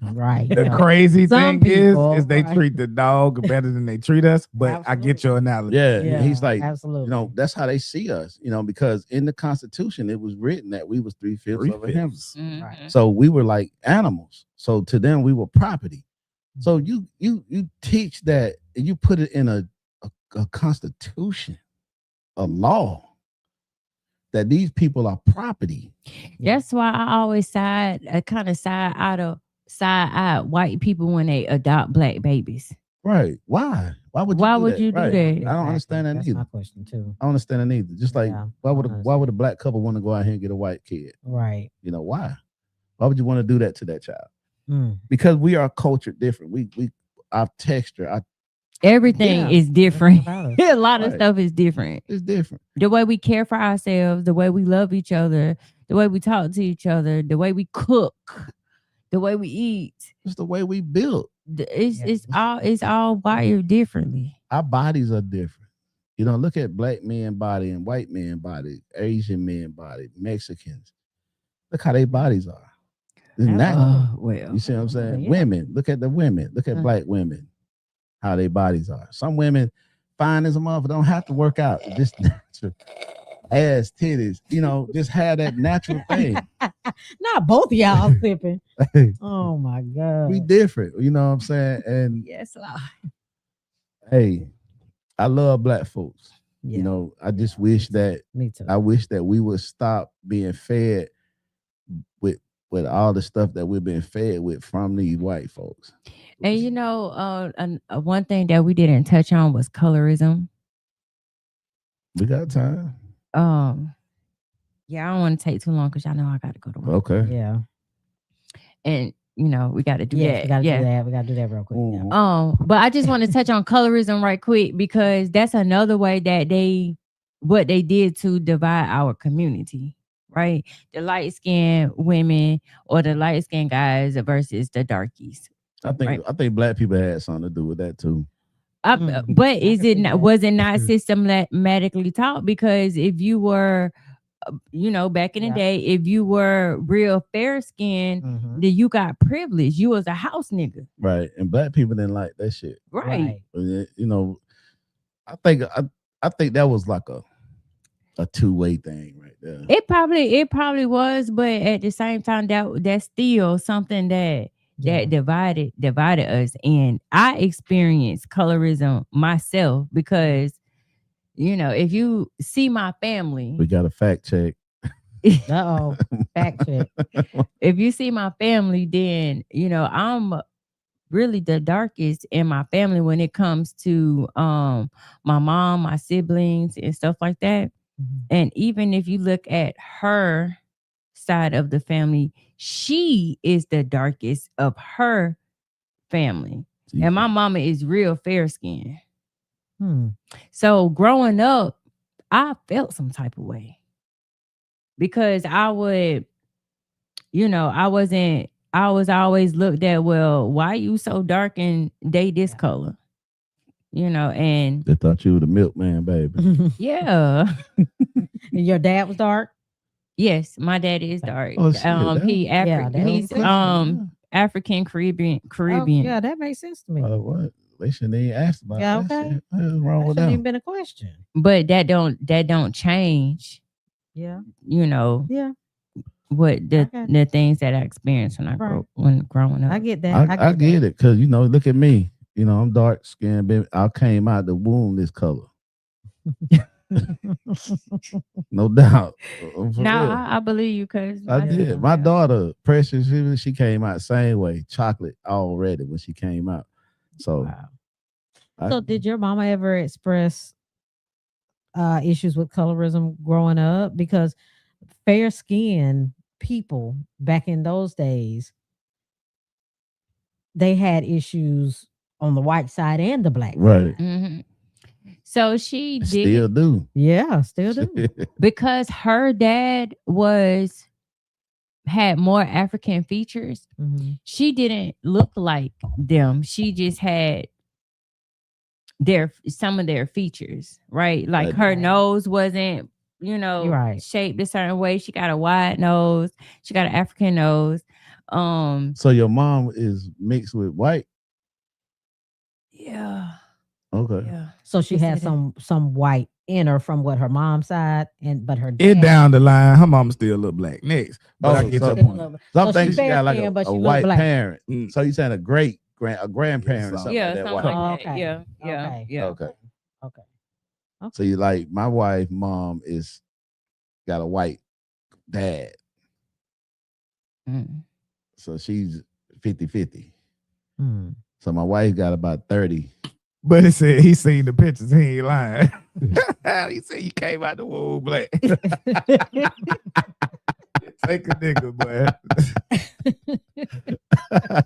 Right. The yeah. crazy Some thing people, is they right. treat the dog better than they treat us. But I get your analogy. Yeah. Yeah, He's like, absolutely. that's how they see us, because in the Constitution, it was written that we was 3/5 of a him. Mhm. Right. So we were like animals. So to them, we were property. So you teach that, and you put it in a constitution, a law, that these people are property. That's why I always side eye white people when they adopt black babies. Right. Why? Why would you Why do would that? you do Right. that? I don't understand that That's neither. my question too. I don't understand that neither. Just like Yeah, why I would don't why would a understand. black couple want to go out here and get a white kid? Right. You know why? Why would you want to do that to that child? Mm. Because we are cultured different. We our texture, Everything Yeah, is different. everything about A lot of Right. stuff is different. is different. The way we care for ourselves, the way we love each other, the way we talk to each other, the way we cook, the way we eat. It's the way we built. It's all wired differently. Our bodies are different. You know, look at black men body and white men body, Asian men body, Mexicans. Look how their bodies are. Isn't that? Well. You see what I'm saying? Yeah. Women, look at the women. Look at black women, how their bodies are. Some women fine as a mother don't have to work out. Just natural ass, titties, you know, just have that natural thing. Not both of y'all sipping. Oh my god. We different, you know what I'm saying? And Yes, Lord. hey, I love black folks. Yeah, You know, I just wish that me too. I wish that we would stop being fed with all the stuff that we've been fed with from these white folks. And you know, one thing that we didn't touch on was colorism. We got time. Yeah, I don't want to take too long because I know I got to go to work. Okay. Yeah. And you know, we got to do Yes, that. we gotta yeah. do that. We gotta do that real quick. Yeah. Mhm. But I just want to touch on colorism right quick because that's another way that what they did to divide our community, right? The light skinned women or the light skinned guys versus the darkies. I think black people had something to do with that too. Mm. But I is can it see not, that. was it not systematically taught? Because if you were, you know, back in the Yeah. day, if you were real fair skinned, Mhm. then you got privilege. You was a house nigga, Right. And black people didn't like that shit. right? You know, I think that was like a two-way thing right there. It probably was, but at the same time, that's still something that Yeah. divided us. And I experienced colorism myself because, you know, if you see my family, We got a fact check. Uh-oh. Fact check. if you see my family, then you know I'm really the darkest in my family when it comes to my mom, my siblings, and stuff like that. Mhm. And even if you look at her side of the family, she is the darkest of her family. And my mama is real fair skinned. Hmm. So growing up, I felt some type of way because I would, you know, I was always looked at, well, why you so dark and they this Yeah. color? You know, and They thought you were the milkman, baby. yeah. Your dad was dark? Yes, my daddy is dark. Oh, shit, that- He's makes sense. African Caribbean. Oh, yeah, that makes sense to me. What? They shouldn't even ask about Yeah, that okay. shit. What's wrong That with shouldn't even them? been a question. But that don't change, Yeah. you know, Yeah. what Okay. the things that I experienced when growing up. I get that. I get it because you know, look at me. You know, I'm dark skinned. I came out the womb this color, no doubt. For No, real. I believe you because I did. My daughter, Precious, she came out same way, chocolate already when she came out. So, Wow. So did your mama ever express issues with colorism growing up? Because fair skinned people back in those days, they had issues on the white side and the black. right, Mhm. So she did still do. Yeah, still do. because her dad had more African features. Mhm. She didn't look like them. She just had some of their features, right? Like her Right. nose wasn't, you know, You're right. shaped a certain way. She got a wide nose. She got an African nose. So your mom is mixed with white. Yeah. Okay. Yeah. So she Yes, had it some white in her from what her mom's side, but her It dad- down the line, her mama still look black. Next, but I Oh, get so- your point. Some So things she she got like fair-skinned, but a she look white black. parent. Mm. So you saying a grandparent or something Yeah, like that? something white. like that. Okay. Yeah. Yeah. Okay. Yeah. Okay. Okay. So you like my wife, mom is got a white dad. Mm. So she's 50-50. Hmm. So my wife got about 30. But he said he seen the pictures. He ain't lying. He said you came out the womb black. Take a nigga, boy.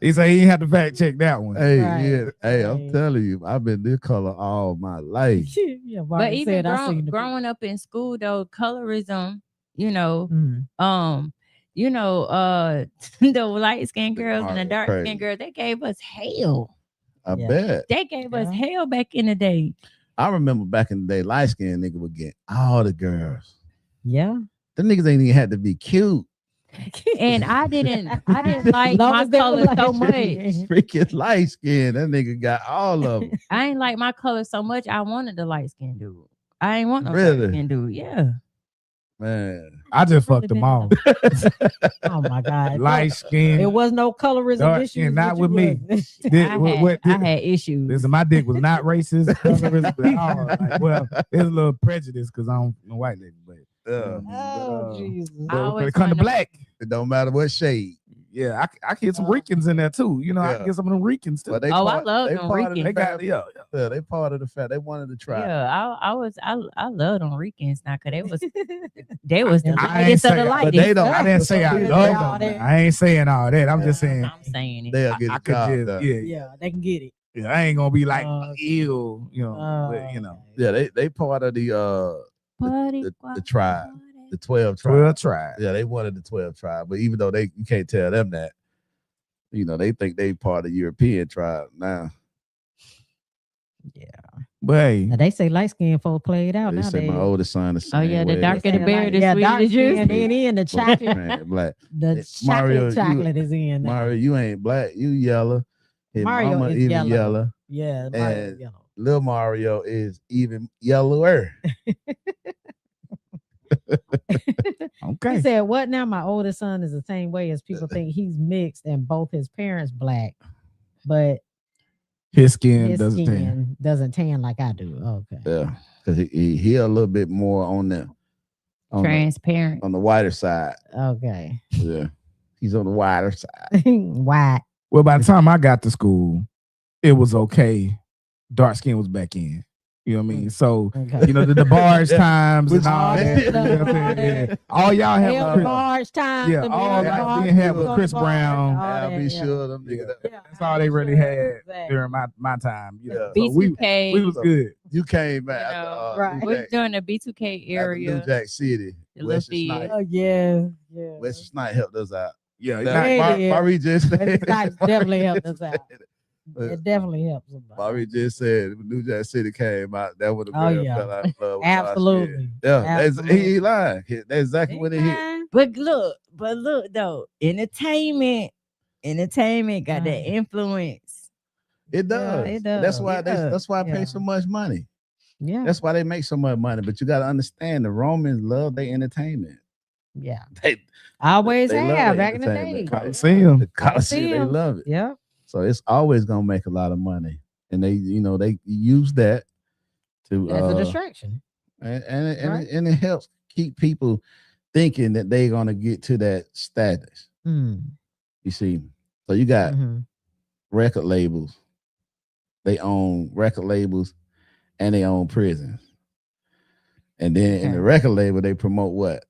He said he ain't have to fact check that one. Hey, Right, yeah. Hey, I'm right. telling you, I've been this color all my life. Yeah, But Barbara even said, I seen the growing up in school though, colorism, you know, Mm. the light skinned girls and the That's dark crazy. skinned girls, they gave us hell. I Yeah. bet. They gave us Yeah. hell back in the day. I remember back in the day, light skinned nigga would get all the girls. Yeah. The niggas ain't even had to be cute. And I didn't like Long my as they were color light so much. skinned. Freaking light skin. That nigga got all of them. I ain't like my color so much. I wanted the light skinned dude. I ain't want no Really? dark skinned dude. Yeah. Man. I just Really fucked them didn't all. know. Oh my God. Light skin. There was no colorism Dark issues. skin, not with with you, me. was- I had issues. Listen, my dick was not racist. Colorism at all. Like, well, there's a little prejudice because I'm a white lady, but Yeah. Oh, Jesus. I but when always it come to wanted- black, It don't matter what shade. yeah, I can get some Ricans in there too. You know, I Yeah. can get some of them Ricans too. But they Oh, I part- love they them part of the Ricans. They got family. yeah. Yeah, they part of the fact they wanted to try. Yeah, I love them Ricans now because they was the I ain't lightest of the say- but lightest. they don't- I didn't say I Yeah. love them. I ain't saying all that. I'm just saying I'm saying it. They'll get I the could job just done. yeah. They can get it. Yeah, I ain't gonna be like Okay. ill, you know, but you know, Yeah, they part of the tribe, the 12 tribe. 12 tribe. Yeah, they wanted the 12 tribe, but even though you can't tell them that, you know, they think they part of the European tribe now. But hey, Now, they say light skinned folk played out They say nowadays. my oldest son is Oh yeah, the darker the berry, the yeah, sweeter dark the juice. skin, then in the chocolate, Man, black. the Mario, chocolate is in. now. Mario, you ain't black, you yellow. His Mario mama is even yellow. yellow. Yeah, Mario is And- yellow. Little Mario is even yellower. okay. He said, "What now? My oldest son is the same way as people think he's mixed and both his parents black, but His skin his doesn't tan. skin doesn't tan like I do." Okay. Yeah, because he a little bit more on the Transparent. on the whiter side. Okay. Yeah, he's on the wider side. White. Well, by the time I got to school, it was okay. Dark skin was back in. You know what I mean? So, Okay. you know, the DeBarge Yeah. times Which- and all that. You know what I'm saying? Yeah. All y'all Hell have Barge time. Yeah, the all Mary I Barge, didn't have was Tony Chris Barge, Brown. all I'll that, be yeah. sure them niggas. Yeah, that's all they really had Exactly. during my time. You know? Yeah. So we B2K. was good. You came back You know, after, right. New We're Jack, doing the B2K after New area. Jack City. The Wesley little Snipes. Oh yeah, yeah. Wesley Snipes helped us out. Yeah, That- Yeah, Mar- it is. Marie just Wesley said. Snipes definitely helped us out. Yeah. It definitely helps. somebody. Marie just said when New Jack City came out, that would have Oh, been yeah. fell out of love with Absolutely. Dark skin. Yeah, Absolutely. he lying. That's exactly what it hit. But look though, entertainment got that influence. It does. it does. That's why It does. that's why I pay Yeah. so much money. Yeah. That's why they make so much money. But you got to understand the Romans love their entertainment. Yeah. They Always they love have their back in the day. entertainment. Coliseum. The Coliseum, they Coliseum. love it. Yeah. So it's always gonna make a lot of money, and they use that to As a distraction. and it helps keep people thinking that they're gonna get to that status. Mm. You see, so you got Mhm. record labels. They own record labels, and they own prisons. And then in the Okay. record label, they promote what?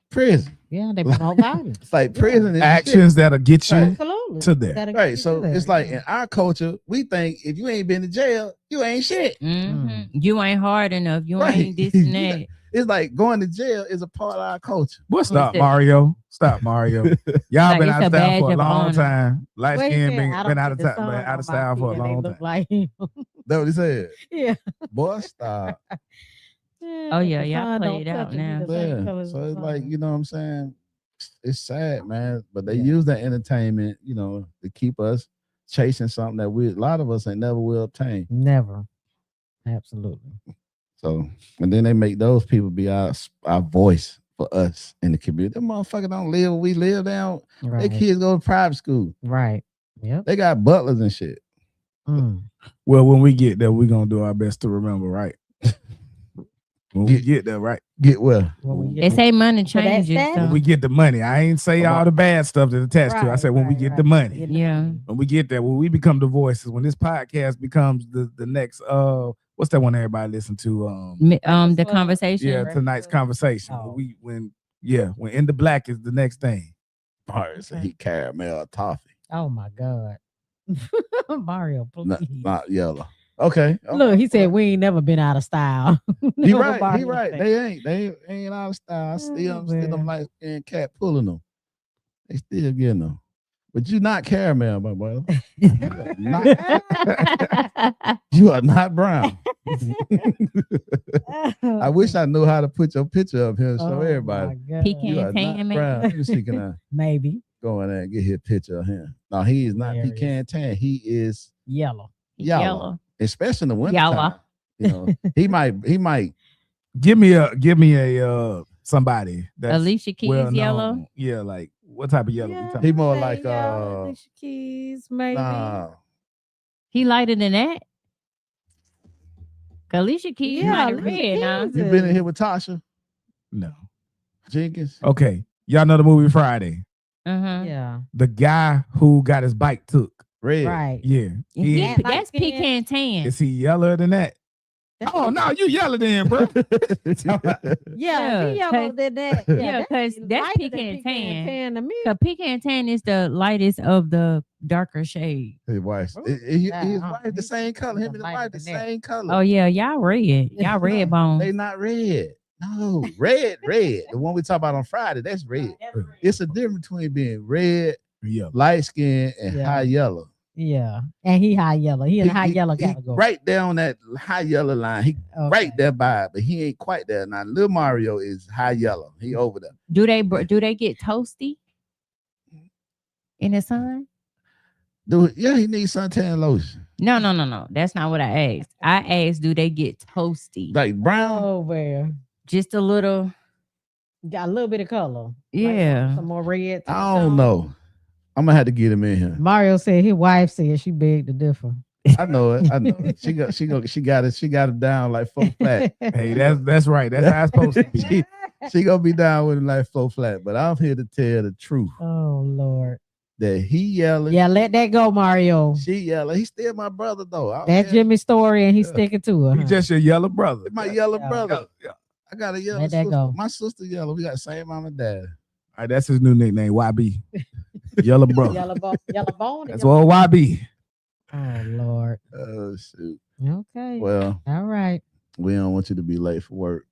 Prison. Yeah, they promote violence. It's like prison is the shit. Actions that'll get you Absolutely. to there. That'll get Right. you So there. it's like Yeah. in our culture, we think if you ain't been to jail, you ain't shit. Mhm. You ain't hard enough. You Right. ain't this and that. It's like going to jail is a part of our culture. Well, stop, that? Mario. Stop, Mario. Y'all Like been it's out a of style badge for a of long honor. time. Light Well, he skin said, been, I been don't out of get the time, sun been out on of my style for a feet and they long look time. like him. That's what he said. Yeah. Boy, stop. Oh, yeah, the y'all sun play don't it out touch it, be now. the same Yeah. color as So the it's like, sun. you know what I'm saying? It's sad, man. But they Yeah. use that entertainment, to keep us chasing something that a lot of us ain't never will obtain. Never. Absolutely. So, and then they make those people be our voice for us in the community. Them motherfuckers don't live where we live down. They Right. kids go to private school. Right. Yep. They got butlers and shit. Mm. Well, when we get there, we're gonna do our best to remember, right? When we get there, right? Get well. They say money So that's changes. that? When So. we get the money, I ain't say all the bad stuff that's attached to it. I said when we get the money. Get the Yeah. money. When we get there, when we become the voices, when this podcast becomes the next what's that one everybody listen to? The conversation. Yeah, tonight's conversation. Oh. When In the Black is the next thing. Mario said he caramel toffee, Oh my God. Mario, not, please. not yellow. Okay. Look, he said we ain't never been out of style. He Never right. He Mario right. said. They ain't out of style. I still Oh, them man. like and cat pulling them. They still getting them. But you not caramel, my brother. You are not brown. I wish I knew how to put your picture up here and show everybody. Pecan You are tan, not man. brown. Let me see, can I Maybe go in there and get his picture of him? No, he is not Hilarious. pecan tan. He is yellow. yellow, especially in the winter. Yellow. Time. You know, he might. Give me a somebody that's Alicia Keys well yellow. known. Yeah, like what type of yellow we talking He about? more say like yellow, Alicia Keys, maybe. nah. He lighter than that. Alicia Keys Yeah, might have Alicia red, huh? Keys. You been in here with Tasha No. Jenkins? Okay. Y'all know the movie Friday. Uh-huh. Yeah. The guy who got his bike took. Red. Right. Yeah. He- Yeah. That's pecan tan. Is he yellower than that? Oh no, you yellow then, bro. Yeah, Yeah, he yellow 'cause- than that. Yeah, because that's lighter than pecan tan. tan to me. Cause pecan tan is the lightest of the darker shade. His wife. Ooh, His yeah, wife the he's same color. Him and his lighter wife the than that. same color. Oh yeah, y'all red. Y'all red bone. They not red. No, red. The one we talk about on Friday, that's red. It's a difference between being red, Yeah. light skin, and Yeah. high yellow. Yeah. And he high yellow. He in high yellow he category. right there on that high yellow line. He Okay. right there by it, but he ain't quite there. Now, Lil Mario is high yellow. He over there. Do they get toasty in the sun? Dude, yeah, he needs suntan lotion. No. That's not what I asked. I asked, do they get toasty? Like brown. Oh, where? Just a little. Got a little bit of color. Like Yeah. some more red. to the I don't tone. know. I'm gonna have to get him in here. Mario said his wife said she begged to differ. I know it. I know it. She got it down like 4 flat. Hey, that's right. That's how it's supposed to be. She gonna be down with him like 4 flat. But I'm here to tell the truth Oh Lord. that he yelling. Yeah, let that go, Mario. She yelling. He's still my brother though. That's Jimmy's story, and he's Yeah. sticking to it. He huh? just your yellow brother. my yellow Yeah. brother. Yeah. I got a yellow Let that sister. go. My sister yellow. We got the same mom and dad. All right, that's his new nickname, YB. Yellow brother. Yellow bone. That's what YB. Oh Lord. Oh shoot. Okay. Well, All right. we don't want you to be late for work.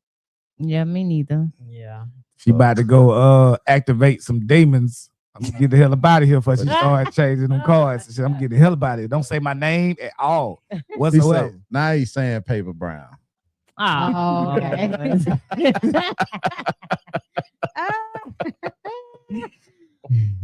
Yeah, me neither. Yeah. She about to go activate some demons. I'm gonna get the hell up out of here before she start changing them cards and shit. I'm getting the hell up out of here. Don't say my name at all He whatsoever. say, now he's saying paper brown. Oh, okay.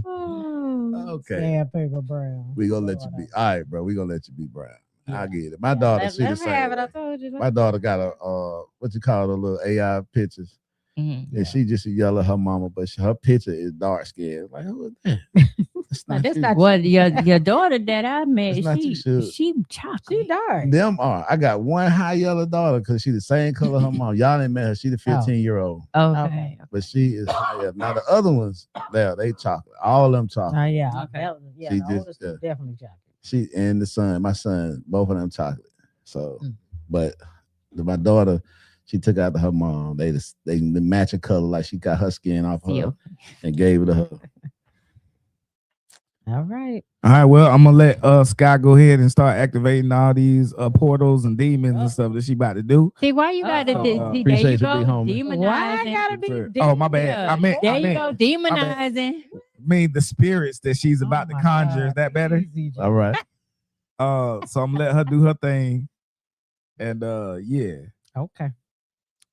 Okay. Sandpaper brown. We gonna let you be. All right, bro. We gonna let you be brown. I get it. My daughter, she the Let me have it. I same. told you. My daughter got a what you call the little AI pictures. Mhm. And she just a yellow her mama, but her picture is dark skinned. Like, who is that? That's Now, not that's you. not- Well, your daughter that I met, It's not you, should. she chocolate. She dark. Them are. I got one high yellow daughter because she the same color her mom. Y'all ain't met her. She the 15-year-old, Okay. but she is high yellow. Now the other ones, they chocolate. All them chocolate. Oh yeah. Okay. That was- yeah. She the just- oldest is definitely chocolate. She and the son, my son, both of them chocolate. So, Mm. but my daughter, she took out to her mom. They the matching color, like she got her skin off her Yeah. and gave it to her. All right. All right, well, I'm gonna let Sky go ahead and start activating all these portals and demons and stuff that she about to do. See why you got to Uh-oh. see, there you Appreciate you, go big homie. demonizing. Why I gotta be? Oh, my bad. Yeah, I meant, there I you meant, go demonizing. mean the spirits that she's Oh about to my conjure. God. Is that better? Easy, Joe. All right. So I'm gonna let her do her thing. And yeah. Okay.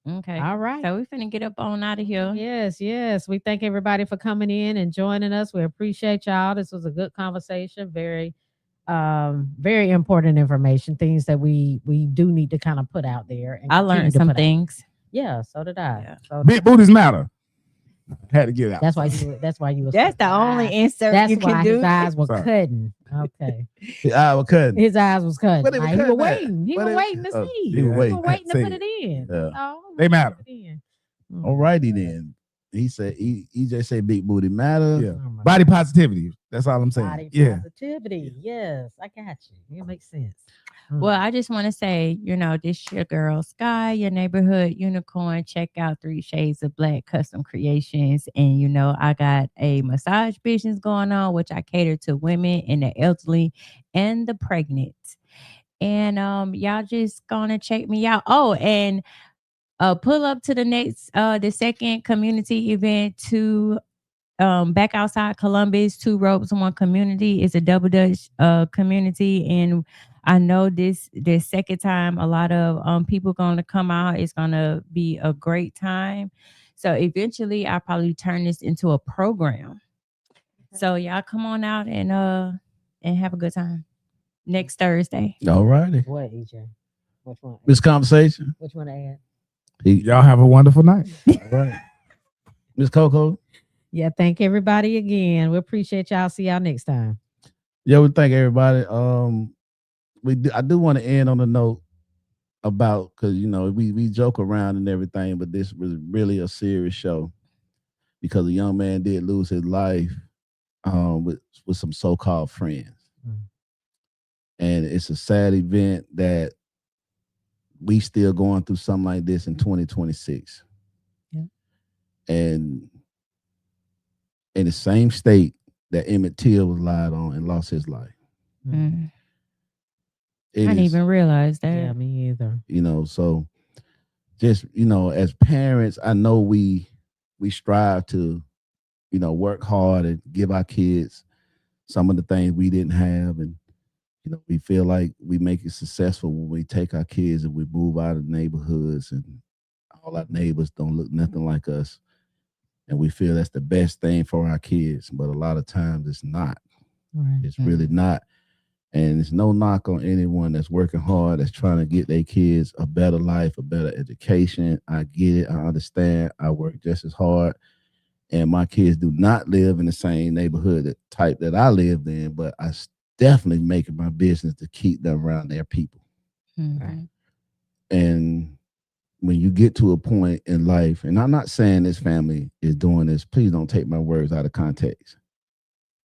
Okay. All right. So we finna get up on out of here. Yes. We thank everybody for coming in and joining us. We appreciate y'all. This was a good conversation. Very important information. Things that we do need to kind of put out there. And I continue learned to some put out. things. Yeah, so did I. Yeah. So Big booties matter. Had to get it out. That's why you. That's why you. Was That's the only insert That's you why can his do. eyes were Sorry. cutting. Okay, I was cutting. his eyes was cutting. What they Like, were he was cutting at? waiting. He What was they- waiting to oh, see. he was waiting. was waiting to See put it in. Yeah. That's all. They matter. Put it in. All righty then. He said EJ say big booty matter. Yeah. Oh my Body positivity. That's all I'm saying. Body Yeah. positivity. Yes, I got you. It makes sense. Well, I just want to say, this your girl Sky, your neighborhood unicorn. Check out 3 Shades of Black Custom Creations. And, I got a massage business going on, which I cater to women and the elderly and the pregnant. And y'all just gonna check me out. Oh, and pull up to the second community event to back outside Columbus, 2 Ropes, 1 Community. It's a double Dutch community, and I know this second time a lot of people gonna come out. It's gonna be a great time. So eventually I'll probably turn this into a program. So y'all come on out and have a good time next Thursday. All righty. What, EJ? Which one? This conversation. Which one to add? Y'all have a wonderful night. All right. Miss Coco. Yeah, thank everybody again. We appreciate y'all. See y'all next time. Yeah, we thank everybody. I do want to end on a note about, because we joke around and everything, but this was really a serious show because a young man did lose his life with some so-called friends. And it's a sad event that we still going through something like this in 2026. Yeah. And in the same state that Emmett Till was lied on and lost his life. Mm. I It didn't is, even realize that. Yeah, me either. so just, as parents, I know we strive to, work hard and give our kids some of the things we didn't have. And, we feel like we make it successful when we take our kids and we move out of neighborhoods and all our neighbors don't look nothing like us. And we feel that's the best thing for our kids. But a lot of times it's not. Right. It's really not. And it's no knock on anyone that's working hard, that's trying to get their kids a better life, a better education. I get it. I understand. I work just as hard. And my kids do not live in the same neighborhood type that I lived in, but I definitely make it my business to keep them around their people. Mhm. And when you get to a point in life, and I'm not saying this family is doing this, please don't take my words out of context.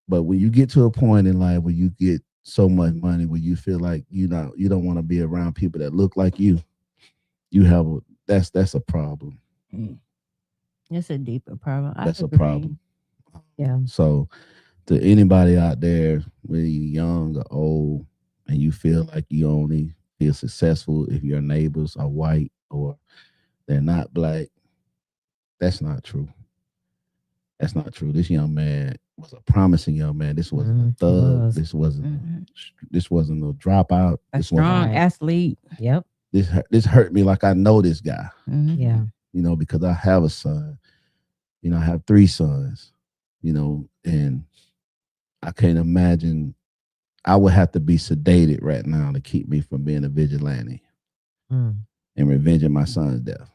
But when you get to a point in life where you get so much money, where you feel like you don't want to be around people that look like you, that's a problem. It's a deeper problem. That's a agree. problem. Yeah. So to anybody out there, whether you're young or old, and you feel like you only feel successful if your neighbors are white or they're not black, that's not true. That's not true. This young man was a promising young man. This wasn't a thug. was. This wasn't no dropout. A This strong wasn't, athlete. Yep. this hurt me like I know this guy, Mhm. Yeah. because I have a son. I have 3 sons, and I can't imagine I would have to be sedated right now to keep me from being a vigilante Mm. and revenging my son's death,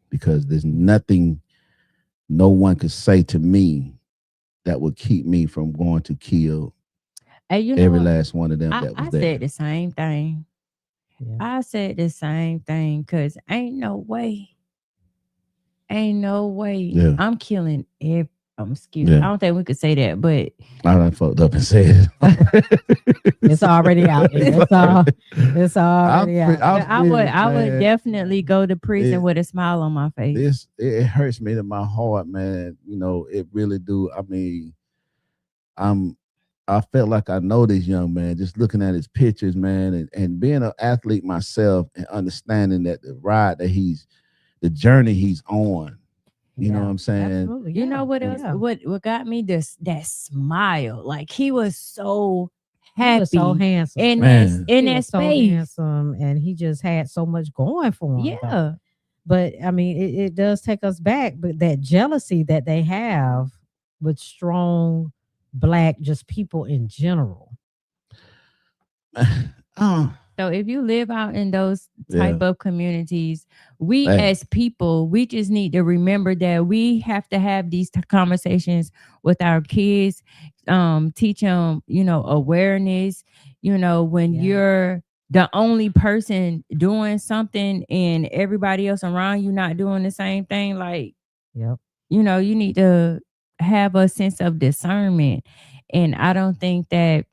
because there's nothing no one could say to me that would keep me from going to kill Hey, you know every what? last one of them I that was there. said the same thing. Yeah. I said the same thing because ain't no way. Yeah. I'm killing every. Excuse Yeah. me. I don't think we could say that, but I done fucked up and said it. It's already out there. It's already out. but I would man, definitely go to prison it- with a smile on my face. it hurts me to my heart, man. It really do. I mean, I felt like I know this young man just looking at his pictures, man, and being an athlete myself and understanding that the journey he's on. You know what I'm saying? Absolutely. You know what else? Yeah. What got me that smile? Like he was so He happy was so handsome. in Man. that, in He that was so space. handsome, and he just had so much going for him. Yeah. But I mean, it does take us back, but that jealousy that they have with strong black just people in general. I So if you live out in those type of communities, we Hey. as people, we just need to remember that we have to have these conversations with our kids, teach them, awareness, when Yeah. you're the only person doing something and everybody else around you not doing the same thing, like, Yep. you need to have a sense of discernment. And I don't think that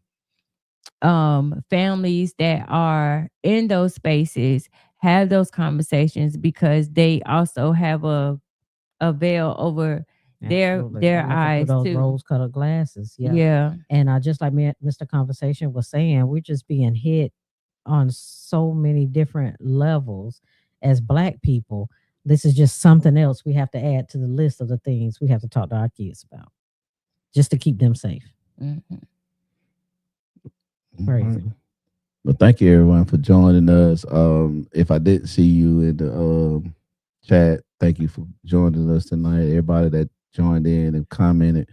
families that are in those spaces have those conversations because they also have a veil over Absolutely. their They're looking eyes through those too. rose-colored glasses. Yeah. Yeah. And just like Mr. Conversation was saying, we're just being hit on so many different levels as Black people. This is just something else we have to add to the list of the things we have to talk to our kids about just to keep them safe. Mhm. Crazy. All right. Well, thank you everyone for joining us. If I didn't see you in the chat, thank you for joining us tonight. Everybody that joined in and commented,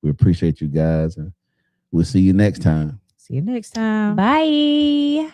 we appreciate you guys, and we'll see you next time. See you next time. Bye.